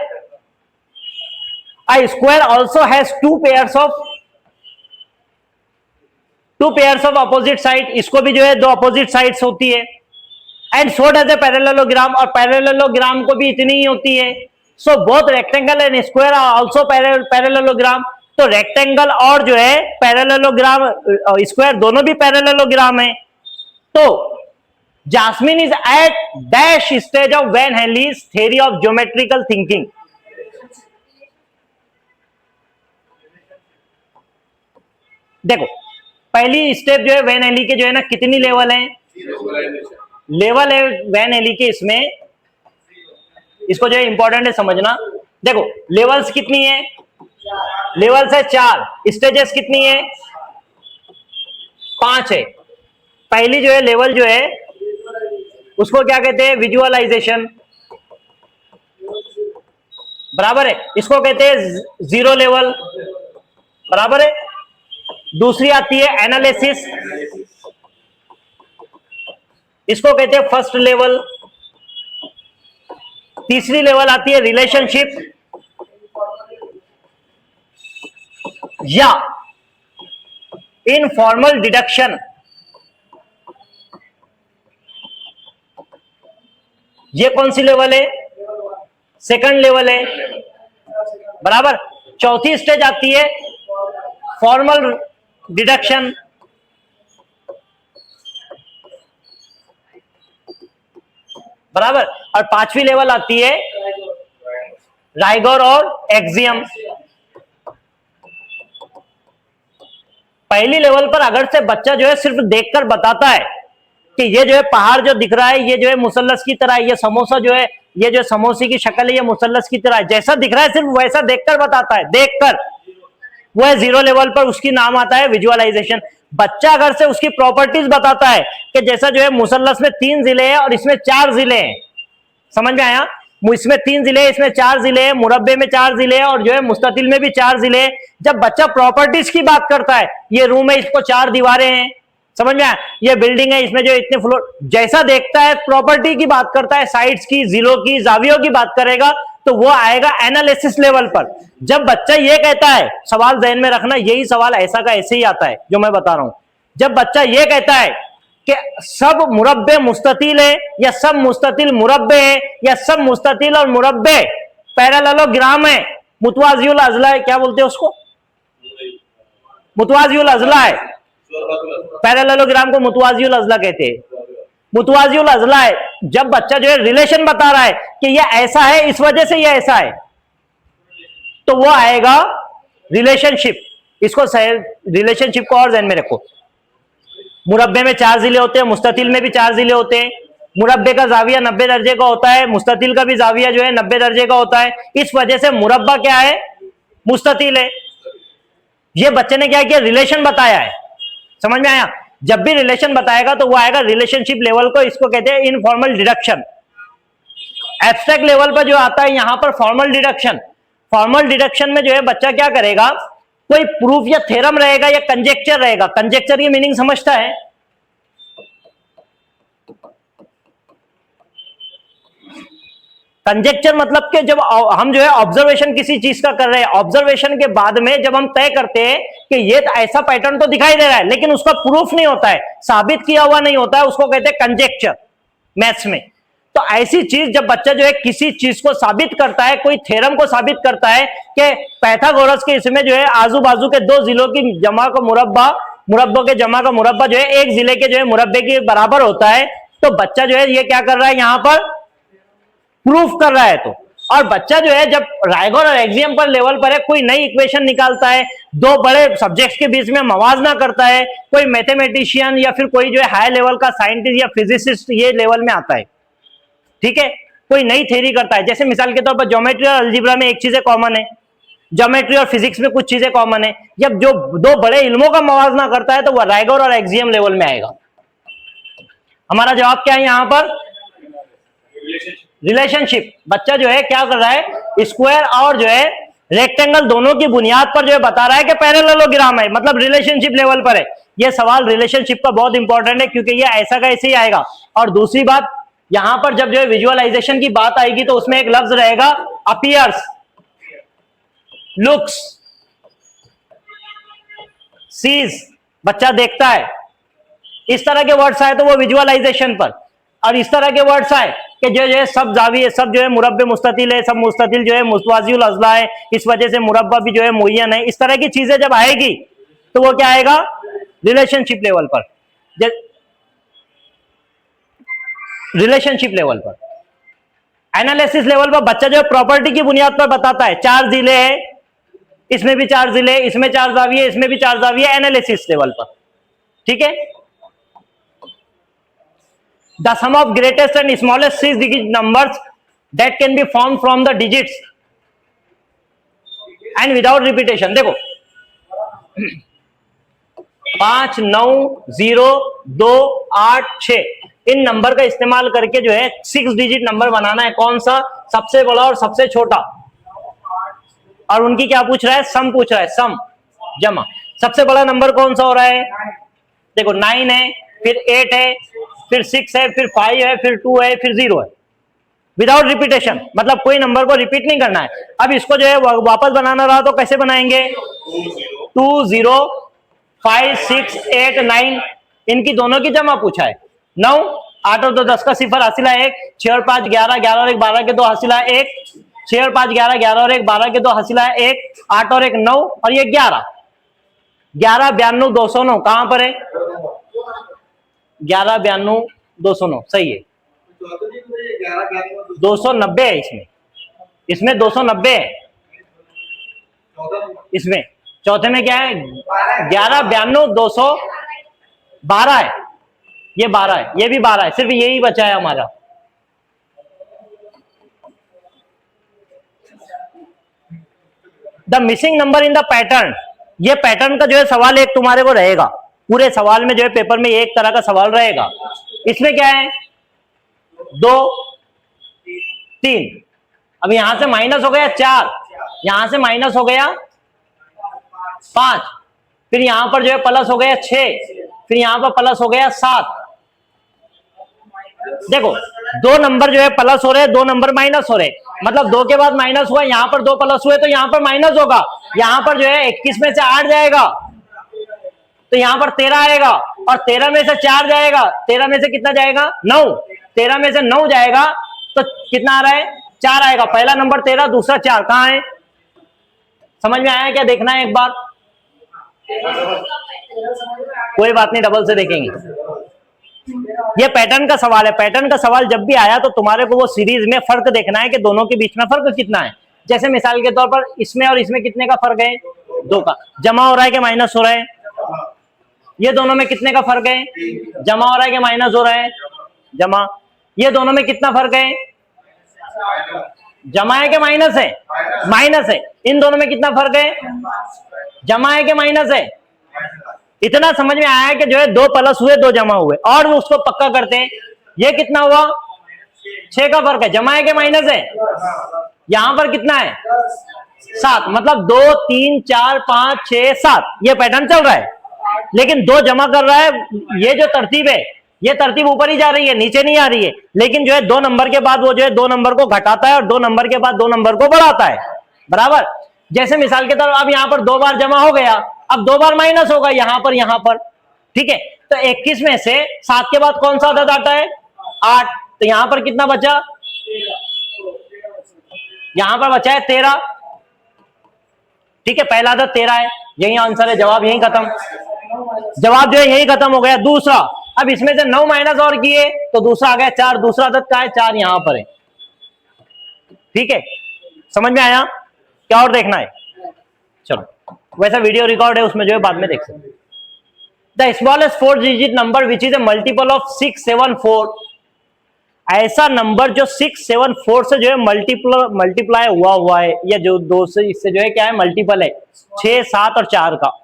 A square also has two pairs of opposite side. इसको भी जो है दो अपोजिट साइड्स होती है. And so does a parallelogram, और पैरेललोग्राम को भी इतनी ही होती है. So both rectangle and square are also parallelogram. तो रेक्टेंगल और जो है पैरेललोग्राम स्क्वायर दोनों भी पैरेललोग्राम है. तो Jasmine is at dash stage of van Hiele's theory of geometrical thinking. देखो पहली स्टेप जो है वैन हेली के जो है ना कितनी लेवल है, लेवल है वैन हेली के. इसमें इसको जो है इंपॉर्टेंट है समझना. देखो लेवल्स कितनी है, लेवल्स है 4, स्टेजेस कितनी है 5 है. पहली जो है लेवल जो है उसको क्या कहते हैं, विजुअलाइजेशन, बराबर है. इसको कहते हैं जीरो लेवल, बराबर है. दूसरी आती है एनालिसिस, इसको कहते हैं फर्स्ट लेवल. तीसरी लेवल आती है रिलेशनशिप या इनफॉर्मल डिडक्शन. ये कौन सी लेवल है, सेकंड लेवल है, बराबर. चौथी स्टेज आती है फॉर्मल डिडक्शन, बराबर. और पांचवी लेवल आती है राइगोर और एक्सियम. पहली लेवल पर अगर से बच्चा जो है सिर्फ देखकर बताता है कि ये जो है पहाड़ जो दिख रहा है ये जो है मुसल्लस की तरह है, ये समोसा जो है ये जो समोसे की शक्ल है ये मुसल्लस की तरह है, जैसा दिख रहा है सिर्फ वैसा देखकर बताता है, देखकर. वो है जीरो लेवल पर, उसकी नाम आता है विजुअलाइजेशन. बच्चा अगर से उसकी प्रॉपर्टीज बताता है कि जैसा जो है मुसल्लस में 3 जिले हैं और इसमें 4 जिले हैं, समझ में आया. इसमें 3 जिले, इसमें 4 जिले हैं, मुरब्बे में 4 जिले हैं और जो है मुस्ततिल में भी 4 जिले हैं. जब बच्चा प्रॉपर्टीज की बात करता है, ये रूम है इसको 4 दीवारें हैं, समझ में आया, ये बिल्डिंग है इसमें जो इतने फ्लोर, जैसा देखता है प्रॉपर्टी की बात करता है, साइड्स की, जिलों की, जावियों की बात करेगा, तो वो आएगा एनालिसिस लेवल पर. जब बच्चा ये कहता है, सवाल ध्यान में रखना, यही सवाल ऐसा का ऐसे ही आता है जो मैं बता रहा हूं. जब बच्चा ये कहता है कि सब मुरब्बे मुस्ततिल है या सब मुस्ततिल मुरब्बे है या सब मुस्ततिल और मुरब्बे पैरेललोग्राम है, मुतवाजिउल अज़ला है, क्या बोलते हैं उसको, मुतवाजिउल अज़ला है. पैरेललोग्राम को मुतवाजिउल अज़ला कहते हैं, मुतवाजिउल अज़ला है. जब बच्चा जो है रिलेशन बता रहा है कि ये ऐसा है इस वजह से ये ऐसा है, तो वो आएगा रिलेशनशिप. इसको रिलेशनशिप को और ध्यान में रखो. मुरब्बे में 4 जिले होते हैं, मुस्ततिल में भी 4 जिले होते हैं. मुरब्बे का जाविया 90 दर्जे का होता है, मुस्ततिल का भी जाविया जो है 90 दर्जे का होता है. इस वजह से मुरब्बा क्या है, मुस्ततिल है. ये बच्चे ने क्या किया, रिलेशन बताया है, समझ में आया. जब भी रिलेशन बताएगा तो वो आएगा रिलेशनशिप लेवल को, इसको कहते हैं इनफॉर्मल डिडक्शन. एब्स्ट्रैक्ट लेवल पर जो आता है यहां पर फॉर्मल डिडक्शन. फॉर्मल डिडक्शन में जो है बच्चा क्या करेगा, कोई प्रूफ या थ्योरम रहेगा या कंजेक्चर रहेगा. कंजेक्चर की मीनिंग समझता है, कंजेक्चर मतलब कि जब हम जो है ऑब्जर्वेशन किसी चीज का कर रहे हैं, ऑब्जर्वेशन के बाद में जब हम तय करते हैं कि ये ऐसा पैटर्न तो दिखाई दे रहा है लेकिन उसका प्रूफ नहीं होता है, साबित किया हुआ नहीं होता है, उसको कहते हैं कंजेक्चर मैथ्स में. तो ऐसी चीज जब बच्चा जो है किसी चीज को साबित करता है, कोई थ्योरम को साबित करता है कि पाइथागोरस के इसमें जो है आजू बाजू के 2 जिलों की जमा का मुरब्बा, मुरब्बों के जमा का मुरब्बा जो है एक जिले के जो है मुरब्बे के बराबर होता है, तो बच्चा जो है ये क्या कर रहा है, यहां पर प्रूफ कर रहा है. तो और बच्चा जो है जब राइगोर और एक्सियम पर लेवल पर है, कोई नई इक्वेशन निकालता है, 2 बड़े सब्जेक्ट्स के बीच में मवाजना करता है, कोई मैथमेटिशियन या फिर कोई जो है हाई लेवल का साइंटिस्ट या फिजिसिस्ट ये लेवल में आता है, ठीक है, कोई नई थ्योरी करता है. जैसे मिसाल के तौर पर ज्योमेट्री और अलजेब्रा में एक चीजें कॉमन है, ज्योमेट्री और फिजिक्स में कुछ चीजें कॉमन है. जब जो 2 बड़े इल्मों का मवाजना करता है तो वह राइगोर और एक्सियम लेवल में आएगा. हमारा जवाब क्या है यहां पर, रिलेशनशिप, बच्चा जो है क्या कर रहा है, स्क्वायर और जो है रेक्टेंगल दोनों की बुनियाद पर जो है बता रहा है कि पैरेललोग्राम है, मतलब रिलेशनशिप लेवल पर है। ये सवाल रिलेशनशिप का बहुत इंपॉर्टेंट है क्योंकि ये ऐसा का ऐसे ही आएगा। और दूसरी बात, यहां पर जब जो है विजुअलाइजेशन की बात आएगी तो उसमें एक लफ्ज रहेगा अपीयर्स, लुक्स, सीज, बच्चा देखता है। इस तरह के वर्ड्स आए तो वो विजुअलाइजेशन पर, और इस तरह के वर्ड्स आए कि जो है सब जावी है, सब जो है मुरब्बे मुस्ततिल है, सब मुस्ततिल जो है मुतवाजिउल अज़ला है, इस वजह से मुरब्बा भी जो है मुय्यन है। इस तरह की चीजें जब आएगी तो वो क्या आएगा, रिलेशनशिप लेवल पर। रिलेशनशिप लेवल पर, एनालिसिस लेवल पर बच्चा जो है प्रॉपर्टी की बुनियाद पर बताता है, 4 जिले हैं, इसमें भी 4 जिले, इसमें 4 जाविये, इसमें भी 4 जाविये, एनालिसिस लेवल पर। ठीक है। The sum of greatest and smallest 6 digit numbers that can be formed from the digits and without repetition। देखो 5 9 0 2 8 6 इन नंबर का इस्तेमाल करके जो है 6 डिजिट नंबर बनाना है। कौन सा, सबसे बड़ा और सबसे छोटा, और उनकी क्या पूछ रहा है, सम पूछ रहा है, सम जमा। सबसे बड़ा नंबर कौन सा हो रहा है, देखो 9 है, फिर 8 है, फिर 6 है, फिर 5 है, फिर 2 है, फिर 0 है, विदाउट रिपीटेशन, मतलब कोई नंबर को रिपीट नहीं करना है। अब इसको जो है वापस बनाना रहा तो कैसे बनाएंगे, 2 0 5 6 8 9, इनकी दोनों की जमा पूछा है। 9 8 और 2 10 का सिफर हासिला 1, 6 और 5 11, 11 और 1 12 के 2 हासिला 1, 6 और 5 11, 11 और 1 12 के 2 हासिला 1, 8 और 1 9 और ये 11, 11 92 209 कहां पर है, 11 92 209 सही है, 290 है इसमें, इसमें 290 है, इसमें चौथे में क्या है, 11 92 212 है, ये 12 है, ये भी 12 है, सिर्फ यही बचा है हमारा। The missing number in the pattern, ये पैटर्न का जो है सवाल एक तुम्हारे को रहेगा, पूरे सवाल में जो है पेपर में एक तरह का सवाल रहेगा। इसमें क्या है, 2 3, अब यहां से माइनस हो गया 4, यहां से माइनस हो गया 5, फिर यहां पर जो है प्लस हो गया 6, फिर यहां पर प्लस हो गया 7। देखो 2 नंबर जो है प्लस हो रहे हैं, 2 नंबर माइनस हो रहे हैं, मतलब 2 के बाद माइनस हुआ, यहां पर 2 प्लस हुए तो यहां पर माइनस होगा, यहां पर जो है 21 में से 8 जाएगा तो यहां पर 13 आएगा, और 13 में से 4 जाएगा, 13 में से कितना जाएगा 9, 13 में से 9 जाएगा तो कितना आ रहा है 4 आएगा। पहला नंबर 13, दूसरा 4, कहां है, समझ में आया क्या, देखना है एक बार, कोई बात नहीं डबल से देखेंगे। ये पैटर्न का सवाल है, पैटर्न का सवाल जब भी आया तो तुम्हारे को वो सीरीज में फर्क देखना है कि दोनों के बीच में फर्क कितना है। जैसे मिसाल के तौर पर इसमें और इसमें कितने का फर्क है, 2 का, जमा हो रहा है कि माइनस हो रहा है, ये दोनों में कितने का फर्क है, जमा हो रहा है कि माइनस हो रहा है, जमा। ये दोनों में कितना फर्क है, जमा है कि माइनस है, माइनस है। इन दोनों में कितना फर्क है, जमा है कि माइनस है। इतना समझ में आया कि जो है 2 प्लस हुए 2 जमा हुए, और वो उसको पक्का करते हैं, ये कितना हुआ 6 का फर्क है, जमा है कि माइनस है, यहां पर कितना है 7, मतलब 2 3 4 5 6 7 ये पैटर्न चल रहा है, लेकिन 2 जमा कर रहा है। ये जो तरतीब है ये तरतीब ऊपर ही जा रही है, नीचे नहीं आ रही है, लेकिन जो है 2 नंबर के बाद वो जो है 2 नंबर को घटाता है और 2 नंबर के बाद 2 नंबर को बढ़ाता है, बराबर। जैसे मिसाल के तौर अब यहां पर 2 बार जमा हो गया, अब 2 बार माइनस होगा यहां पर, ठीक है। तो 21 में से 7 के बाद कौन सा अदद आता है 8, तो यहां पर कितना बचा, यहां पर बचा है 13, ठीक है, पहला अदद 13 है, यही आंसर है, जवाब यही खत्म, जवाब जो है यही खत्म हो गया। दूसरा, अब इसमें से 9 माइनस और किए तो दूसरा आ गया 4, दूसरा अदद का है 4 यहां पर है, ठीक है, समझ में आया, क्या और देखना है, चलो वैसा वीडियो रिकॉर्ड है उसमें जो है बाद में देख सकते। The smallest 4 digit number which is a multiple of 674, ऐसा नंबर जो 674 से जो है मल्टीप्लाई हुआ है, या जो 2 से इससे जो है क्या है मल्टीपल है, 6 7 और 4 का।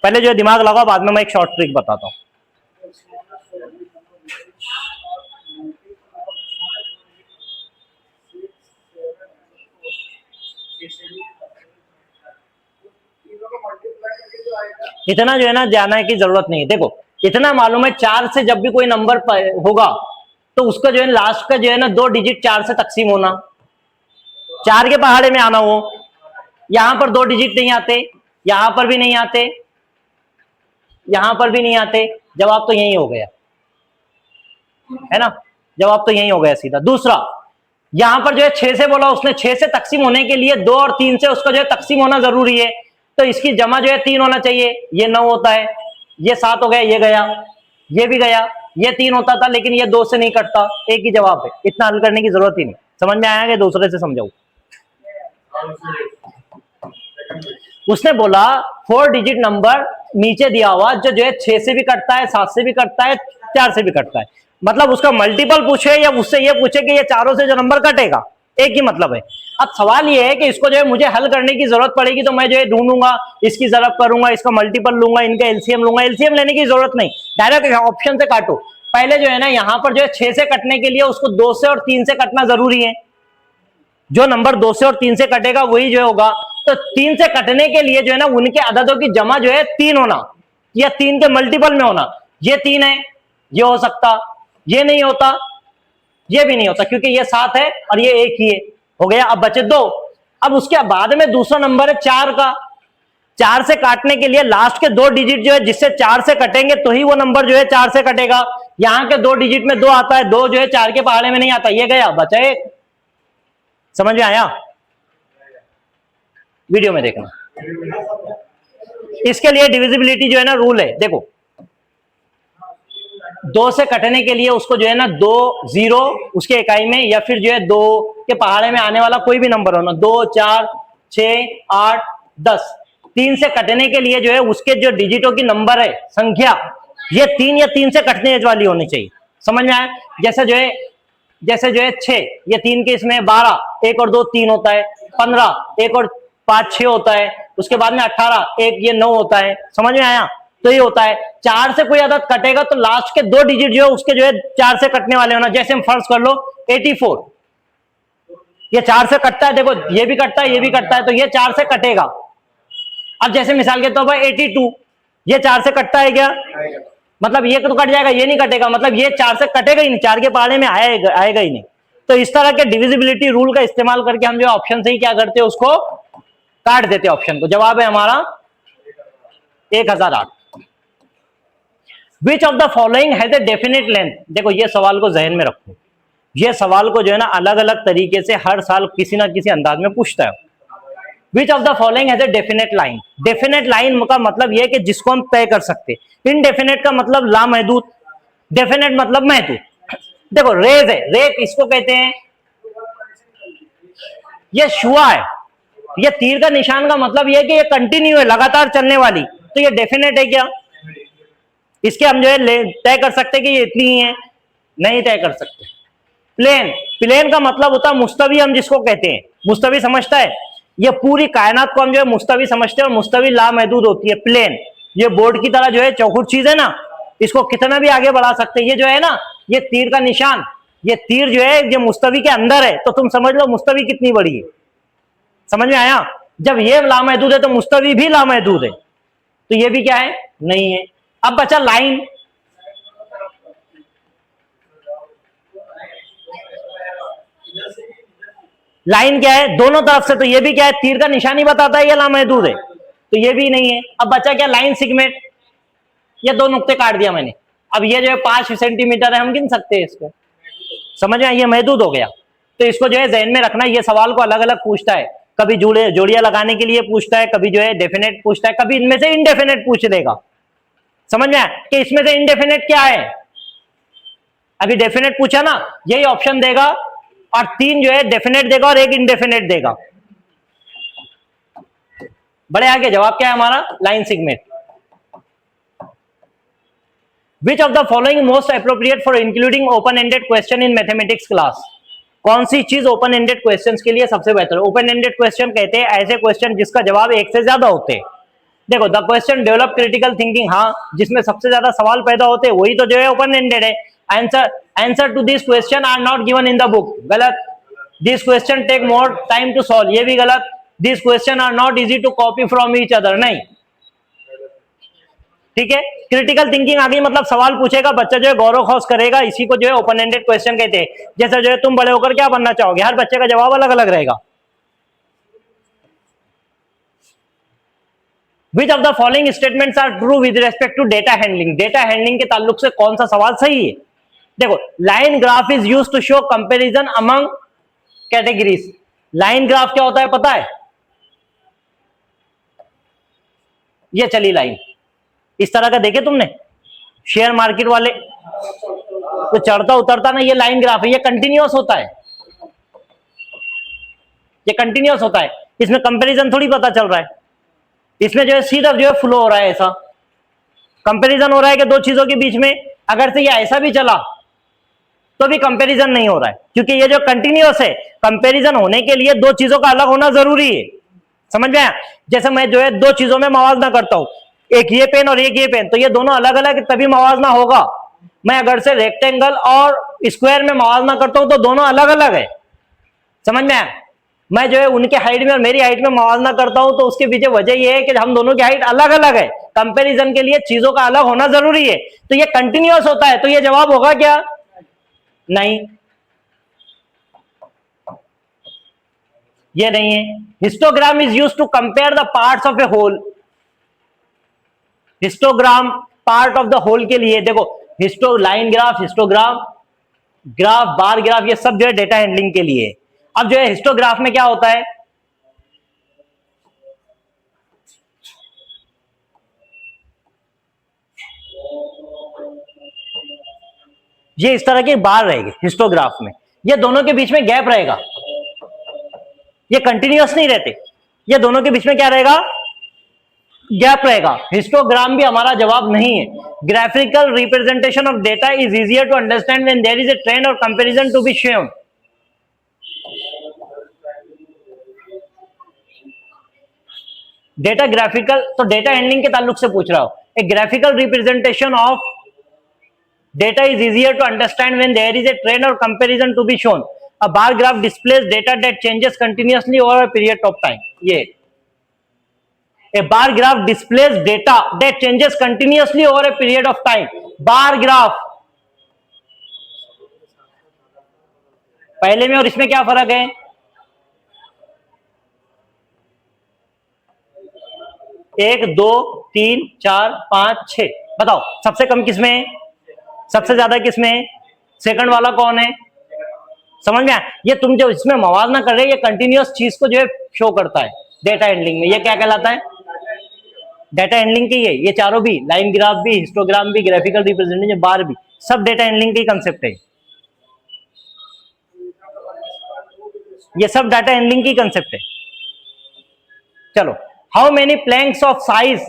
पहले जो है दिमाग लगाओ, बाद में मैं एक शॉर्ट ट्रिक बताता हूं। इतना जो है ना जाना की जरूरत नहीं है। देखो इतना मालूम है, 4 से जब भी कोई नंबर होगा तो उसका जो है लास्ट का जो है ना 2 डिजिट 4 से तकसीम होना, 4 के पहाड़े में आना। वो यहां पर 2 डिजिट नहीं आते, यहां पर भी नहीं आते, यहां पर भी नहीं आते। जवाब तो यही हो गया, है ना, जवाब तो यही हो गया सीधा। दूसरा, यहां पर जो है 6 से बोला उसने, 6 से तकसीम होने के लिए 2 और 3 से उसका जो है तकसीम होना जरूरी है, तो इसकी जमा जो है 3 होना चाहिए। ये 9 होता है, ये 7 हो गया, ये गया, ये भी गया, ये 3 होता था लेकिन ये 2 से नहीं कटता। एक ही जवाब है, इतना हल करने की जरूरत ही नहीं। समझ में आया कि दूसरे से समझाऊ? उसने बोला 4 डिजिट नंबर नीचे दिया हुआ जो है 6 से भी कटता है, 7 से भी कटता है, 4 से भी कटता है। मतलब उसका मल्टीपल पूछे या उससे ये पूछे कि ये चारों से जो नंबर कटेगा, एक ही मतलब है। अब सवाल ये है कि इसको जो है मुझे हल करने की जरूरत पड़ेगी तो मैं जो है ढूंढूंगा, इसकी जरूरत करूंगा, इसका मल्टीपल लूंगा, इनका एलसीएम लूंगा। एलसीएम लेने की जरूरत नहीं, डायरेक्ट ऑप्शन से काटो। पहले जो है ना यहाँ पर जो है 6 से कटने के लिए उसको 2 से और 3 से कटना जरूरी है। जो नंबर 2 से और 3 से कटेगा वही जो होगा। तो 3 से कटने के लिए जो है ना उनके अददों की जमा जो है 3 होना या 3 के मल्टीपल में होना। ये 3 है, ये हो सकता, ये नहीं होता, ये भी नहीं होता क्योंकि ये 7 है और ये 1 ही है। हो गया, अब बचे 2। अब उसके बाद में दूसरा नंबर है 4 का। 4 से काटने के लिए लास्ट के 2 डिजिट जो है जिससे 4 से कटेंगे तो ही वो नंबर जो है 4 से कटेगा। यहां के 2 डिजिट में 2 आता है, 2 जो है 4 के पहाड़े में नहीं आता, ये गया, बचा 1। समझ में आया? वीडियो में देखना। इसके लिए डिविजिबिलिटी जो है ना रूल है, देखो 2 से कटने के लिए उसको जो है ना 2 0 उसके इकाई में या फिर जो है 2 के पहाड़े में आने वाला कोई भी नंबर होना, 2 4 6 8 10। 3 से कटने के लिए जो है उसके जो डिजिटों की नंबर है संख्या, ये 3 या 3 से कटने वाली होनी चाहिए। समझ में आया? जैसे जो है 6, ये 3 के इसमें 12, 1 और 2 3 होता है, 15, 1 और 5 6 होता है, उसके बाद में 18, 1 ये 9 होता है। समझ में आया? तो ये होता है 4 से कोई अदद कटेगा तो लास्ट के 2 डिजिट जो है उसके जो है 4 से कटने वाले होना। जैसे हम फर्ज कर लो 84, ये 4 से कटता है, देखो ये भी कटता है, ये भी कटता है, तो ये 4 से कटेगा। अब जैसे मिसाल के तौर पर 82, ये 4 से कटता है क्या? मतलब ये तो कट जाएगा, ये नहीं कटेगा, मतलब ये 4 से कटेगा ही नहीं, 4 के पहाड़े में आएगा ही नहीं। तो इस तरह के डिविजिबिलिटी रूल का इस्तेमाल करके हम जो ऑप्शन से ही क्या करते हैं, उसको काट देते हैं ऑप्शन को। जवाब है हमारा 1008। विच of the following has a definite length? देखो ये सवाल को जहन में रखो, ये सवाल को जो है ना अलग अलग तरीके से हर साल किसी ना किसी अंदाज में पूछता है। Which of the following has a definite line? Definite line का मतलब यह है कि जिसको हम तय कर सकते। इनडेफिनेट का मतलब लामहदूद, डेफिनेट मतलब महदूद। देखो रेज है, रेत इसको कहते हैं, ये शुआ है, ये तीर का निशान का मतलब यह है कि ये कंटिन्यू है, लगातार चलने वाली, तो ये डेफिनेट है क्या? इसके हम जो है तय कर सकते कि ये इतनी ही है? नहीं तय कर सकते। प्लेन, प्लेन का मतलब होता है मुस्तवी, हम जिसको कहते हैं मुस्तवी, समझता है? ये पूरी कायनात को हम जो है मुस्तवी समझते हैं और मुस्तवी लामहदूद होती है। प्लेन ये बोर्ड की तरह जो है चौखुट चीज है ना, इसको कितना भी आगे बढ़ा सकते हैं। ये जो है ना, ये तीर का निशान, ये तीर जो है ये मुस्तवी के अंदर है, तो तुम समझ लो मुस्तवी कितनी बड़ी है। समझ में आया? जब ये लामहदूद है तो मुस्तवी भी लामहदूद है, तो ये भी क्या है? नहीं है। अब बचा लाइन। लाइन क्या है? दोनों तरफ से, तो ये भी क्या है? तीर का निशान ही बताता है ये लामहदूद है, तो ये भी नहीं है। अब बचा क्या? Line segment. ये 2 नुक्ते काट दिया मैंने। अब ये जो है 5 सेंटीमीटर है, हम गिन सकते हैं इसको। समझ में? ये महदूद हो गया। तो इसको जो है जहन में रखना, ये सवाल को अलग अलग पूछता है, कभी जोड़ियां लगाने के लिए पूछता है, कभी जो है डेफिनेट पूछता है, कभी इनमें से इनडेफिनेट पूछ लेगा। समझ में आया कि इसमें से इनडेफिनेट क्या है? अभी डेफिनेट पूछा ना, यही ऑप्शन देगा, और 3 जो है डेफिनेट देगा और 1 इनडेफिनेट देगा। बड़े आगे जवाब क्या है हमारा? Line segment. Which of the following most appropriate for including open ended question in mathematics class? कौन सी चीज ओपन एंडेड क्वेश्चंस के लिए सबसे बेहतर है? ओपन एंडेड क्वेश्चन कहते हैं ऐसे क्वेश्चन जिसका जवाब 1 से ज्यादा होते हैं। देखो the question develop critical thinking, हाँ जिसमें सबसे ज्यादा सवाल पैदा होते हैं वही तो जो है ओपन एंडेड है। Answer to this question are not given in the book, गलत। This question take more time to solve, ये भी गलत। This question are not easy to copy from each other, नहीं। ठीक है, क्रिटिकल थिंकिंग आ गई, मतलब सवाल पूछेगा बच्चा जो है गौरव खोज करेगा, इसी को जो है ओपन एंडेड क्वेश्चन कहते हैं। जैसे जो है तुम बड़े होकर क्या बनना चाहोगे, हर बच्चे का जवाब अलग अलग रहेगा। Which of the following statements are true with respect to data handling? Data handling के ताल्लुक से कौन सा सवाल सही है? देखो, line graph is used to show comparison among categories. Line graph क्या होता है पता है? ये चली लाइन इस तरह का, देखे तुमने शेयर मार्केट वाले तो चढ़ता उतरता ना, ये लाइन ग्राफ है, ये कंटिन्यूअस होता है, ये कंटिन्यूअस होता है, इसमें कंपैरिजन थोड़ी पता चल रहा है, इसमें जो है सीधा जो है फ्लो हो रहा है, ऐसा कंपैरिजन हो रहा है कि दो चीजों के बीच में। अगर से ये ऐसा भी चला तो भी कंपैरिजन नहीं हो रहा है, क्योंकि ये जो कंटिन्यूअस है, कंपैरिजन होने के लिए दो चीजों का अलग होना जरूरी है। समझ में आया? जैसे मैं जो है दो चीजों में मवाजना करता हूं, एक ये पेन और एक ये पेन, तो ये दोनों अलग अलग तभी मवाजना होगा। मैं अगर से रेक्टेंगल और स्क्वायर में मवाजना करता हूं तो दोनों अलग अलग है। समझ में आया? मैं जो है उनके हाइट में और मेरी हाइट में मवाजना करता हूं तो उसके पीछे वजह यह है कि हम दोनों की हाइट अलग अलग है। कंपैरिजन के लिए चीजों का अलग होना जरूरी है, तो ये कंटिन्यूअस होता है, तो ये जवाब होगा क्या? नहीं, ये नहीं है। Histogram is used to compare the parts of a whole. Histogram part of the whole के लिए, देखो line graph, histogram, graph, bar graph, ये सब जो है डेटा हैंडलिंग के लिए। अब जो है हिस्टोग्राफ में क्या होता है, ये इस तरह की बार रहेगी हिस्टोग्राफ में, ये दोनों के बीच में गैप रहेगा, ये कंटिन्यूअस नहीं रहते, ये दोनों के बीच में क्या रहेगा? गैप रहेगा। हिस्टोग्राम भी हमारा जवाब नहीं है। Graphical representation of data is easier to understand when there is a trend or comparison to be shown. Data graphical, तो डेटा हैंडलिंग के ताल्लुक से पूछ रहा हूं। A graphical representation of data is easier to understand when there is a trend or comparison to be shown. A bar graph displays data that changes continuously over a period of time. ये a bar graph displays data that changes continuously over a period of time. Bar graph, पहले में और इसमें क्या फर्क है? एक, दो, तीन, चार, पांच, छह, बताओ सबसे कम किसमें है, सबसे ज्यादा किसमें है? सेकंड वाला कौन है? समझ में आया? ये तुम जो इसमें मवाजना कर रहे हैं, ये कंटिन्यूअस चीज को जो है शो करता है डेटा हैंडलिंग में। ये क्या कहलाता है? डेटा हैंडलिंग की है। ये चारों भी, लाइन ग्राफ भी, हिस्टोग्राम भी, ग्राफिकल रिप्रेजेंटेशन, बार भी, सब डेटा हैंडलिंग के कंसेप्ट है। ये सब डाटा हैंडलिंग की कंसेप्ट है। चलो, how many planks of size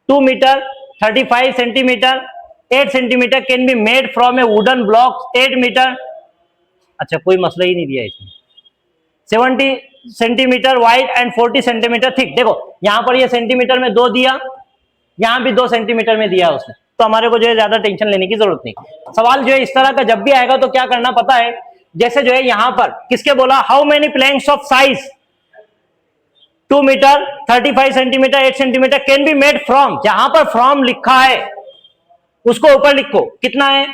2 metre, 35 centimetre, 8 centimetre can be made from a wooden block 8 metre? अच्छा, कोई मसला ही नहीं दिया इसमें। 70 centimetre wide and 40 centimetre thick. देखो यहां पर ये सेंटीमीटर में 2 दिया, यहां भी 2 सेंटीमीटर में दिया उसने, तो हमारे को जो है ज्यादा टेंशन लेने की जरूरत नहीं। सवाल जो है इस तरह का जब भी आएगा तो क्या करना पता है, जैसे जो है यहां पर किसके बोला, how many planks of size 2 metre, 35 centimetre, 8 centimetre can be made from, जहां पर फ्रॉम लिखा है उसको ऊपर लिखो, कितना है?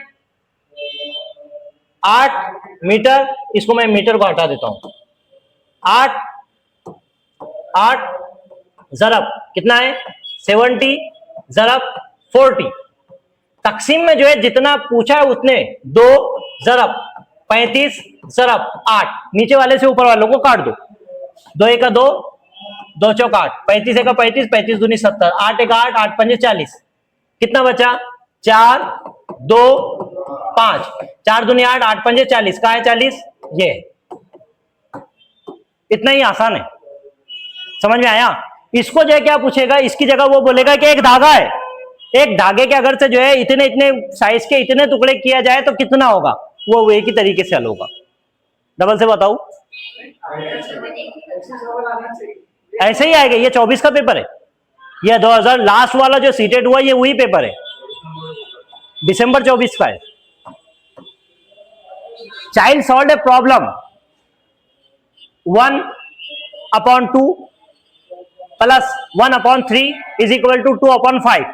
8 मीटर। इसको मैं मीटर को हटा देता हूं। 8 जरब कितना है? 70 जरब 40। तकसीम में जो है जितना पूछा है उतने 2 जरब 35 जरब 8, नीचे वाले से ऊपर वालों को काट दो। 2 एक 2, 2 चौक 8, 35 एक 35, 35 दूनी 70, 8 एक 8, 8 पंजे 40, कितना बचा? 4 2 5, 4 दूनी 8, 8 पंजे 40, कहा है 40? ये इतना ही आसान है। समझ में आया? इसको जो है क्या पूछेगा, इसकी जगह वो बोलेगा कि एक धागा है, एक धागे के अगर से जो है इतने इतने साइज के इतने टुकड़े किया जाए तो कितना होगा, वो एक ही तरीके से हल होगा। डबल से बताओ, ऐसे ही आएगा। ये 24 का पेपर है, ये 2000 लास्ट वाला जो सीटेट हुआ ये वही पेपर है, दिसंबर 24 का है। Child solve a problem 1/2 plus 1/3 is equal to 2/5।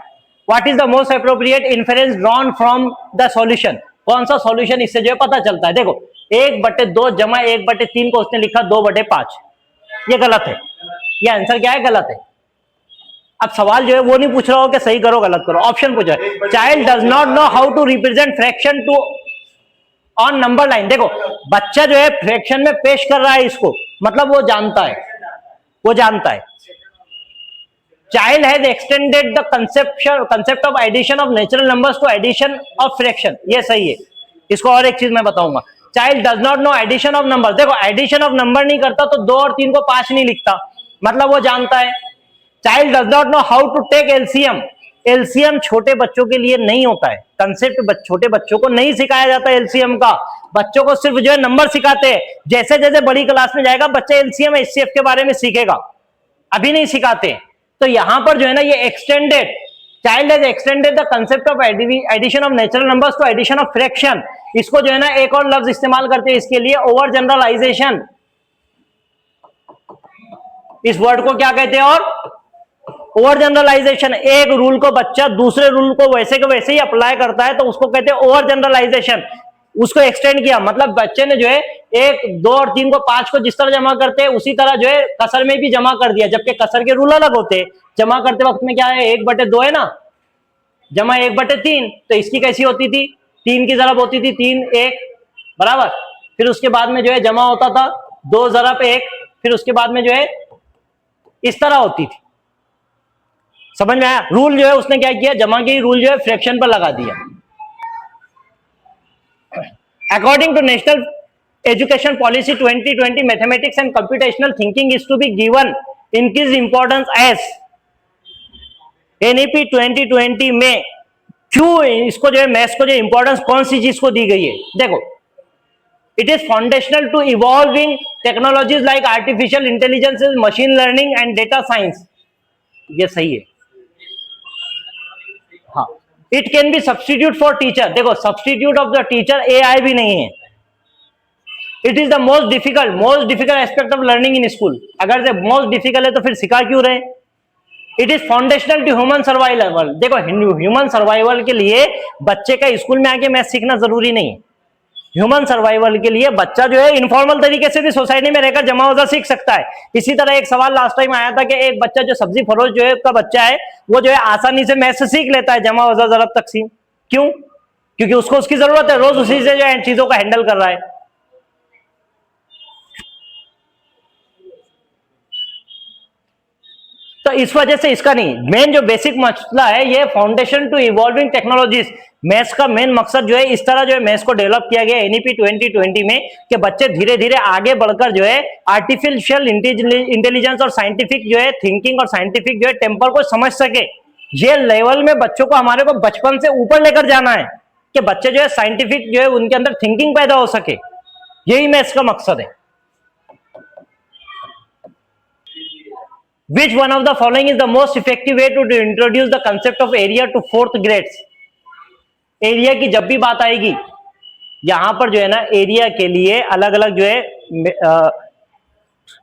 What is the most appropriate inference drawn from the solution, कौन सा सॉल्यूशन इससे जो है पता चलता है। देखो 1/2 जमा 1/3 को उसने लिखा 2/5, ये गलत है, ये आंसर क्या है, गलत है। अब सवाल जो है वो नहीं पूछ रहा हो कि सही करो गलत करो, ऑप्शन पूछ रहा है, child does not know how to represent fraction to on number line. देखो बच्चा जो है फ्रैक्शन में पेश कर रहा है इसको, मतलब वो जानता है, वो जानता है। Child has extended the concept of addition of natural numbers to addition of fraction, ये सही है। इसको और एक चीज मैं बताऊंगा, child does not know addition of number. देखो एडिशन ऑफ नंबर नहीं करता तो 2 और 3 को 5 नहीं लिखता, मतलब वो जानता है। Child does not know how to take LCM, LCM छोटे बच्चों के लिए नहीं होता है, कंसेप्ट छोटे बच्चों को नहीं सिखाया जाता एलसीएम का, बच्चों को सिर्फ जो है नंबर सिखाते हैं। जैसे जैसे बड़ी क्लास में जाएगा बच्चा एलसीएम एचसीएफ के बारे में सीखेगा, अभी नहीं सिखाते। तो यहां पर जो है ना ये extended, child has extended the concept of addition of natural numbers to addition of fraction. इसको जो है ना एक और लफ्ज इस्तेमाल करते हैं इसके लिए, ओवर जनरलाइजेशन। इस वर्ड को क्या कहते हैं, और ओवर जनरलाइजेशन। एक रूल को बच्चा दूसरे रूल को वैसे के वैसे ही अप्लाई करता है तो उसको कहते हैं ओवर जनरलाइजेशन। उसको एक्सटेंड किया, मतलब बच्चे ने जो है 1, 2 और 3 को 5 को जिस तरह जमा करते हैं उसी तरह जो है कसर में भी जमा कर दिया, जबकि कसर के रूल अलग होते हैं। जमा करते वक्त में क्या है, 1/2 है ना, जमा 1/3, तो इसकी कैसी होती थी, 3 की जरब होती थी, 3 1 बराबर। फिर उसके बाद में जो है जमा होता था 2 ज़रब 1, फिर उसके बाद में जो है इस तरह होती थी। समझ में आया? रूल जो है उसने क्या किया, जमा की रूल जो है फ्रैक्शन पर लगा दिया। According to national education policy 2020, mathematics and computational thinking is to be given increase importance as. NEP 2020 में क्यों इसको जो है मैथ्स को जो इंपॉर्टेंस कौन सी चीज को दी गई है, देखो it is foundational to evolving technologies like artificial intelligence, machine learning and data science, ये सही है। हाँ, it can be substitute for teacher, देखो substitute of the teacher AI भी नहीं है। It is the most difficult aspect of learning in school. अगर से मोस्ट डिफिकल्ट है तो फिर सिखा क्यों रहे। It is foundational to human survival, देखो ह्यूमन सर्वाइवल के लिए बच्चे का स्कूल में आके मैथ सीखना जरूरी नहीं है। ह्यूमन सर्वाइवल के लिए बच्चा जो है इनफॉर्मल तरीके से भी सोसाइटी में रहकर जमा वजा सीख सकता है। इसी तरह एक सवाल लास्ट टाइम आया था कि एक बच्चा जो सब्जी फरोश जो है का बच्चा है वो जो है आसानी से मैथ से सीख लेता है जमा वजा जरब तकसीम, क्यों, क्योंकि उसको उसकी जरूरत है, रोज उसी से जो है चीजों का हैंडल कर रहा है। तो इस वजह से इसका नहीं, मेन जो बेसिक मसला है ये foundation to evolving technologies. Maths का मेन मकसद जो है इस तरह जो है मैथ्स को डेवलप किया गया एनईपी 2020 में कि बच्चे धीरे धीरे आगे बढ़कर जो है आर्टिफिशियल इंटेलिजेंस और साइंटिफिक जो है थिंकिंग और साइंटिफिक जो है टेम्पर को समझ सके। ये लेवल में बच्चों को हमारे को बचपन से ऊपर लेकर जाना है कि बच्चे जो है साइंटिफिक जो है उनके अंदर थिंकिंग पैदा हो सके, यही मैथ्स का मकसद है। Which one of the following is the most effective way to introduce the concept of area to 4th grades? Area की जब भी बात आएगी यहां पर जो है ना एरिया के लिए अलग अलग जो है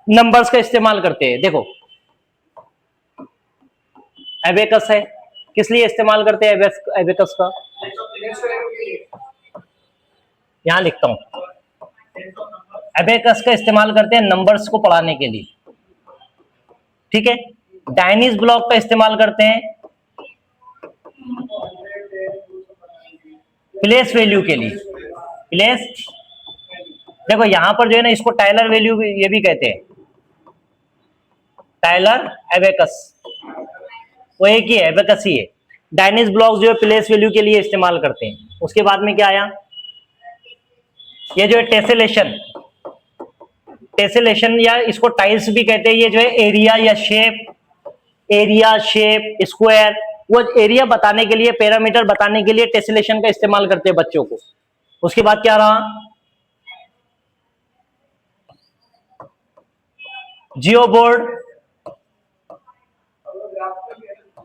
नंबर्स का इस्तेमाल करते हैं। देखो एबेकस है, किस लिए इस्तेमाल करते हैं एबेकस का, यहां लिखता हूं, एबेकस का इस्तेमाल करते हैं नंबर्स को पढ़ाने के लिए, ठीक है। डायनीज ब्लॉक का इस्तेमाल करते हैं प्लेस वैल्यू के लिए, प्लेस, देखो यहां पर जो है ना इसको टाइलर वैल्यू ये भी कहते हैं, टाइलर एबेकस, वो एक ही है, एबेकस ही है। डायनीज ब्लॉक जो है प्लेस वैल्यू के लिए इस्तेमाल करते हैं। उसके बाद में क्या आया, ये जो है टेसेलेशन, टेसेलेशन या इसको टाइल्स भी कहते हैं। ये जो है एरिया या शेप, एरिया शेप स्क्वायर, वो एरिया बताने के लिए, पैरामीटर बताने के लिए टेसेलेशन का इस्तेमाल करते हैं बच्चों को। उसके बाद क्या रहा, जियो बोर्ड,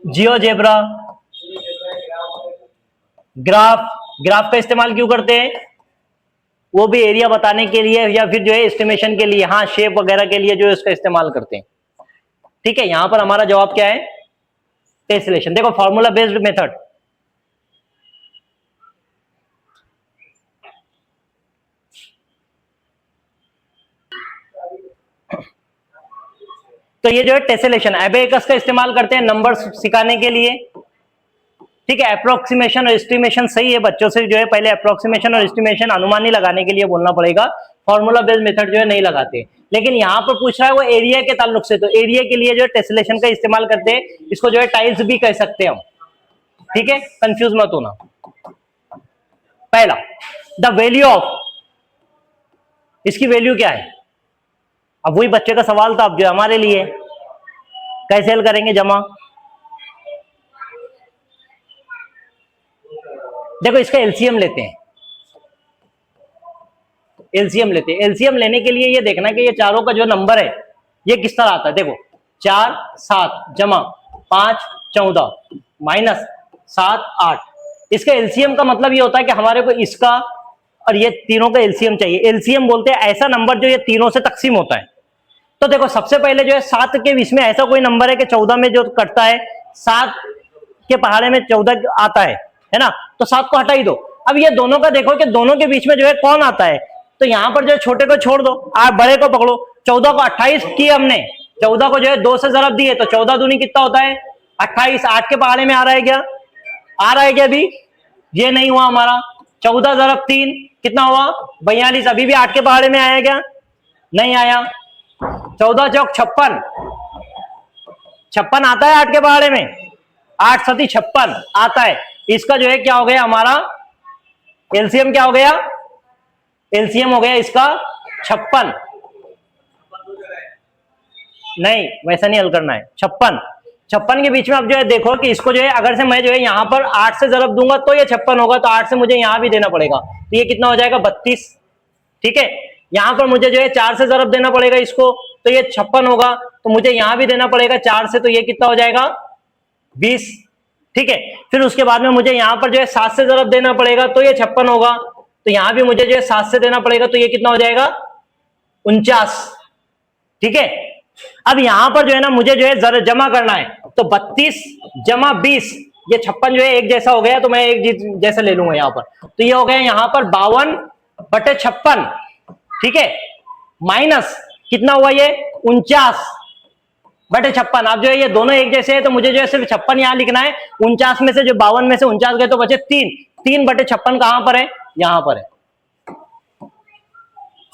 जियोजेब्रा, ग्राफ, ग्राफ का इस्तेमाल क्यों करते हैं, वो भी एरिया बताने के लिए या फिर जो है एस्टिमेशन के लिए, हाँ शेप वगैरह के लिए जो है उसका इस्तेमाल करते हैं, ठीक है। यहां पर हमारा जवाब क्या है, टेसेलेशन। देखो फॉर्मूला बेस्ड मेथड, तो ये जो है टेसेलेशन, एबेकस का इस्तेमाल करते हैं नंबर सिखाने के लिए, ठीक है। अप्रोक्सीमेशन और एस्टिमेशन सही है, बच्चों से जो है पहले अप्रोक्सीमेशन और एस्टिमेशन अनुमान ही लगाने के लिए बोलना पड़ेगा, फॉर्मूला बेस्ड मेथड जो है नहीं लगाते। लेकिन यहाँ पर पूछ रहा है वो एरिया के ताल्लुक से, तो एरिया के लिए जो है टेसेलेशन का इस्तेमाल करते हैं, इसको जो है टाइल्स भी कह सकते हैं हम, ठीक है, कंफ्यूज मत होना। पहला, द वैल्यू ऑफ, इसकी वैल्यू क्या है? अब वही बच्चे का सवाल था, अब जो हमारे लिए कैसे हल करेंगे जमा। देखो इसका एलसीएम लेते हैं, एलसीएम लेते हैं। एलसीएम लेने के लिए ये देखना कि ये चारों का जो नंबर है ये किस तरह आता है। देखो 4 7 जमा 5 14 माइनस 7 8, इसका एलसीएम का मतलब ये होता है कि हमारे को इसका और ये तीनों का एलसीएम चाहिए। एलसीएम बोलते हैं ऐसा नंबर जो ये तीनों से तकसीम होता है। तो देखो सबसे पहले जो है 7 के बीच में ऐसा कोई नंबर है कि 14 में जो कटता है, 7 के पहाड़े में 14 आता है ना, तो 7 को हटा ही दो। अब ये दोनों का देखो कि दोनों के बीच में जो है कौन आता है, तो यहां पर जो है छोटे को छोड़ दो, आप बड़े को पकड़ो। 14 को 28 किए हमने, 14 को जो है 2 से जरब दिए, तो 14 दूनी कितना होता है 28। 8 के पहाड़े में आ रहा है क्या? आ रहा है क्या? अभी ये नहीं हुआ हमारा। 14 जरब 3 कितना हुआ 42। अभी भी 8 के पहाड़े में आया क्या? नहीं आया। 14 चौक 56, 56 आता है 8 के पहाड़े में, 8 सती 56 आता है। इसका जो है क्या हो गया हमारा एलसीएम, क्या हो गया एलसीएम हो गया इसका 56। नहीं वैसा नहीं हल करना है, 56 के बीच में अब जो है देखो कि इसको जो है अगर से मैं जो है यहां पर 8 से जरब दूंगा तो ये 56 होगा, तो 8 से मुझे यहां भी देना पड़ेगा, तो ये कितना हो जाएगा 32, ठीक है। यहां पर मुझे जो है 4 से जरब देना पड़ेगा इसको, तो ये 56 होगा, तो मुझे यहां भी देना पड़ेगा 4 से, तो ये कितना हो जाएगा 20, ठीक है। फिर उसके बाद में मुझे यहां पर जो है 7 से जरब देना पड़ेगा, तो ये 56 होगा, तो यहां भी मुझे जो है 7 से देना पड़ेगा, तो ये कितना हो जाएगा 49, ठीक है। अब यहां पर जो है ना मुझे जो है जरा जमा करना है, तो 32 जमा 20, ये 56 जो है एक जैसा हो गया, तो मैं एक जैसा ले लूंगा यहां पर, तो ये हो गया यहां पर 52/56, ठीक है, माइनस कितना हुआ ये 49/56। अब जो है ये दोनों एक जैसे है, तो मुझे जो है सिर्फ 56 यहां लिखना है। 49 में से जो 52 में से 49 गए तो बचे 3/56 कहां पर है? यहां पर है।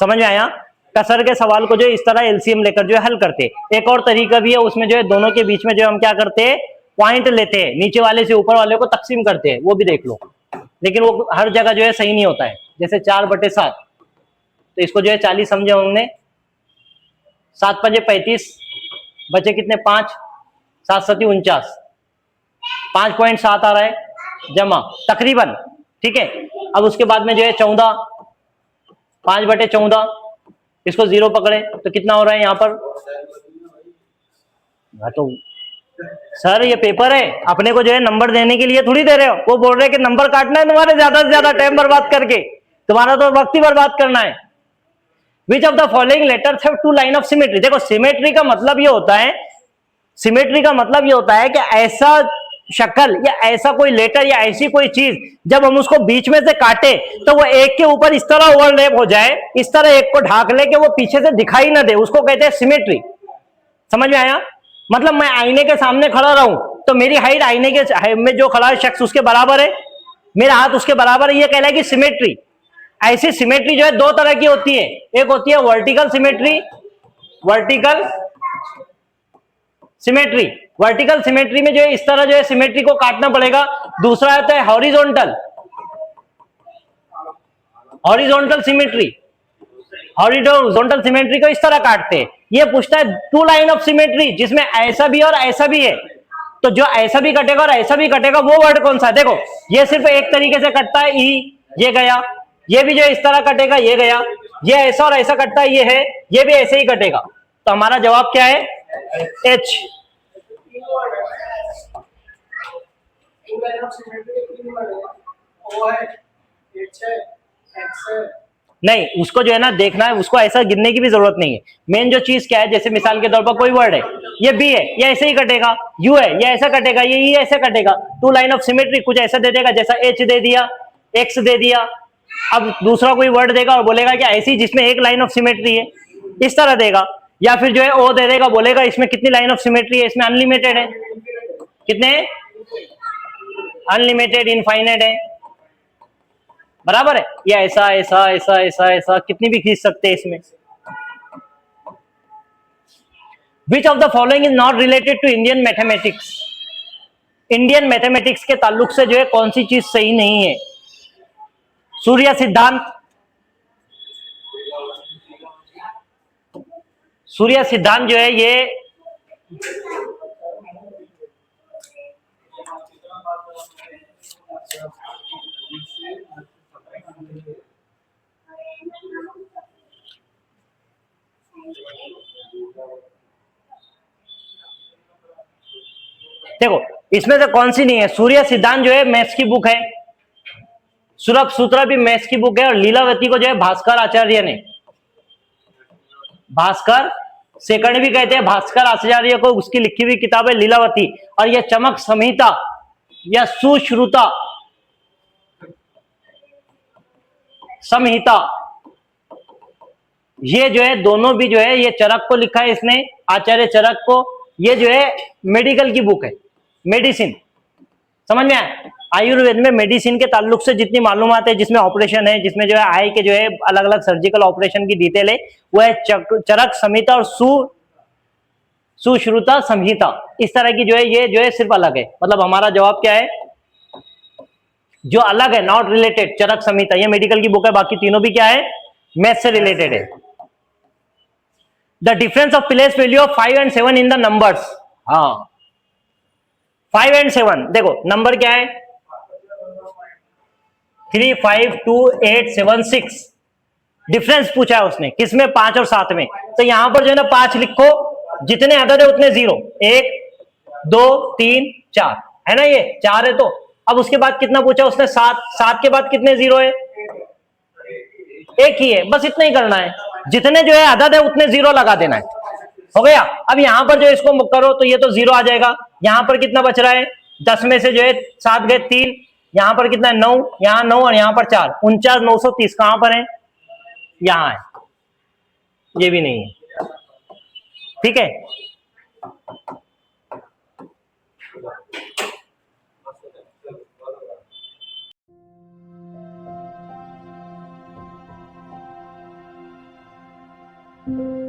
समझ में आया? कसर के सवाल को जो इस तरह एलसीएम लेकर जो है हल करते। एक और तरीका भी है, उसमें जो है दोनों के बीच में जो हम क्या करते हैं पॉइंट लेते हैं, नीचे वाले से ऊपर वाले को तकसीम करते हैं, वो भी देख लो, लेकिन वो हर जगह जो है सही नहीं होता है। जैसे 4/7, तो इसको जो है 40 समझे हमने, 7 पंजे 35, बचे कितने 5, 7 सती 49, 5.7 आ रहा है जमा तकरीबन, ठीक है। अब उसके बाद में जो है 14, 5/14, इसको 0 पकड़े तो कितना हो रहा है यहाँ पर? तो सर ये पेपर है, अपने को जो है नंबर देने के लिए थोड़ी दे रहे हो, वो बोल रहे हैं कि नंबर काटना है तुम्हारे ज्यादा से ज्यादा टाइम बर्बाद करके, तुम्हारा तो वक्त ही बर्बाद करना है। Which of the following letters have two line of symmetry. देखो सिमेट्री का मतलब ये होता है, सिमेट्री का मतलब ये होता है कि ऐसा शक्ल या ऐसा कोई लेटर या ऐसी कोई चीज जब हम उसको बीच में से काटे तो वो एक के ऊपर इस तरह ओवरलैप हो जाए, इस तरह एक को ढाक ले कि वो पीछे से दिखाई ना दे, उसको कहते हैं सिमेट्री। समझ में आया? मतलब मैं आईने के सामने खड़ा रहूं तो मेरी हाइट आईने के में जो खड़ा है शख्स उसके बराबर है, मेरा हाथ उसके बराबर है, ये कहलाएगी सिमेट्री। ऐसी सिमेट्री जो है दो तरह की होती है, एक होती है vertical symmetry, vertical symmetry, vertical symmetry में जो है इस तरह जो है सिमेट्री को काटना पड़ेगा। दूसरा आता है horizontal, horizontal symmetry, horizontal symmetry को इस तरह काटते हैं। ये पूछता है टू लाइन ऑफ सिमेट्री जिसमें ऐसा भी और ऐसा भी है, तो जो ऐसा भी कटेगा और ऐसा भी कटेगा वो वर्ड कौन सा है? देखो ये सिर्फ एक तरीके से कटता है, ई ये गया, ये भी जो इस तरह कटेगा ये गया, ये ऐसा और ऐसा कटता है ये है, ये भी ऐसे ही कटेगा। तो हमारा जवाब क्या है? एच। नहीं उसको जो है ना देखना है, उसको ऐसा गिनने की भी जरूरत नहीं है। मेन जो चीज क्या है, जैसे मिसाल के तौर पर कोई वर्ड है, ये बी है, ये ऐसे ही कटेगा, यू है, ये ऐसा कटेगा, ये ई ऐसे कटेगा, टू लाइन ऑफ सिमेट्री कुछ ऐसा दे देगा, जैसा एच दे दिया, एक्स दे दिया। अब दूसरा कोई वर्ड देगा और बोलेगा कि ऐसी जिसमें एक लाइन ऑफ सिमेट्री है, इस तरह देगा। या फिर जो है ओ दे देगा, बोलेगा इसमें कितनी लाइन ऑफ सिमेट्री है, इसमें अनलिमिटेड है, कितने, अनलिमिटेड, इनफाइनाइट है, बराबर है। या ऐसा ऐसा ऐसा ऐसा ऐसा कितनी भी खींच सकते हैं इसमें। Which of the following is not related to Indian mathematics, Indian mathematics के ताल्लुक से जो है कौन सी चीज सही नहीं है। सूर्य सिद्धांत, सूर्य सिद्धांत जो है ये देखो इसमें से कौन सी नहीं है। सूर्य सिद्धांत जो है मैथ्स की बुक है, सुलभ सूत्र भी मैथ्स की बुक है, और लीलावती को जो है भास्कर आचार्य ने, भास्कर सेकंड भी कहते हैं, भास्कर आचार्य को उसकी लिखी हुई किताब है लीलावती। और यह चमक संहिता या सुश्रुता संहिता, ये जो है दोनों भी जो है, ये चरक को लिखा है इसने, आचार्य चरक को। ये जो है मेडिकल की बुक है, मेडिसिन, समझ में आया। आयुर्वेद में मेडिसिन के ताल्लुक से जितनी मालूमात है, जिसमें ऑपरेशन है, जिसमें जो है आई के जो है अलग अलग सर्जिकल ऑपरेशन की डिटेल है, वो है चरक संहिता और सुश्रुता संहिता। इस तरह की जो है ये जो है सिर्फ अलग है। मतलब हमारा जवाब क्या है, जो अलग है, नॉट रिलेटेड, चरक संहिता ये मेडिकल की बुक है, बाकी तीनों भी क्या है, मैथ से रिलेटेड है। The difference of place value of 5 and 7 in the numbers. हाँ 5 and 7 देखो नंबर क्या है, 3 5 2 8 7 6। डिफरेंस पूछा है उसने किसमें, 5 और 7 में। तो यहां पर जो है ना 5 लिखो, जितने अदद है उतने जीरो, 1 2 3 4 है ना, ये 4 है। तो अब उसके बाद कितना पूछा उसने, 7। 7 के बाद कितने जीरो है, एक ही है, बस इतना ही करना है। जितने जो है अदद है उतने जीरो लगा देना है, हो गया। अब यहां पर जो इसको करो तो ये तो जीरो आ जाएगा। यहां पर कितना बच रहा है, 10 में से जो है 7 गए 3, यहां पर कितना है 9, यहां 9 और यहां पर 4, 49 930 कहां पर है, यहां है, ये भी नहीं है, ठीक है। Thank you.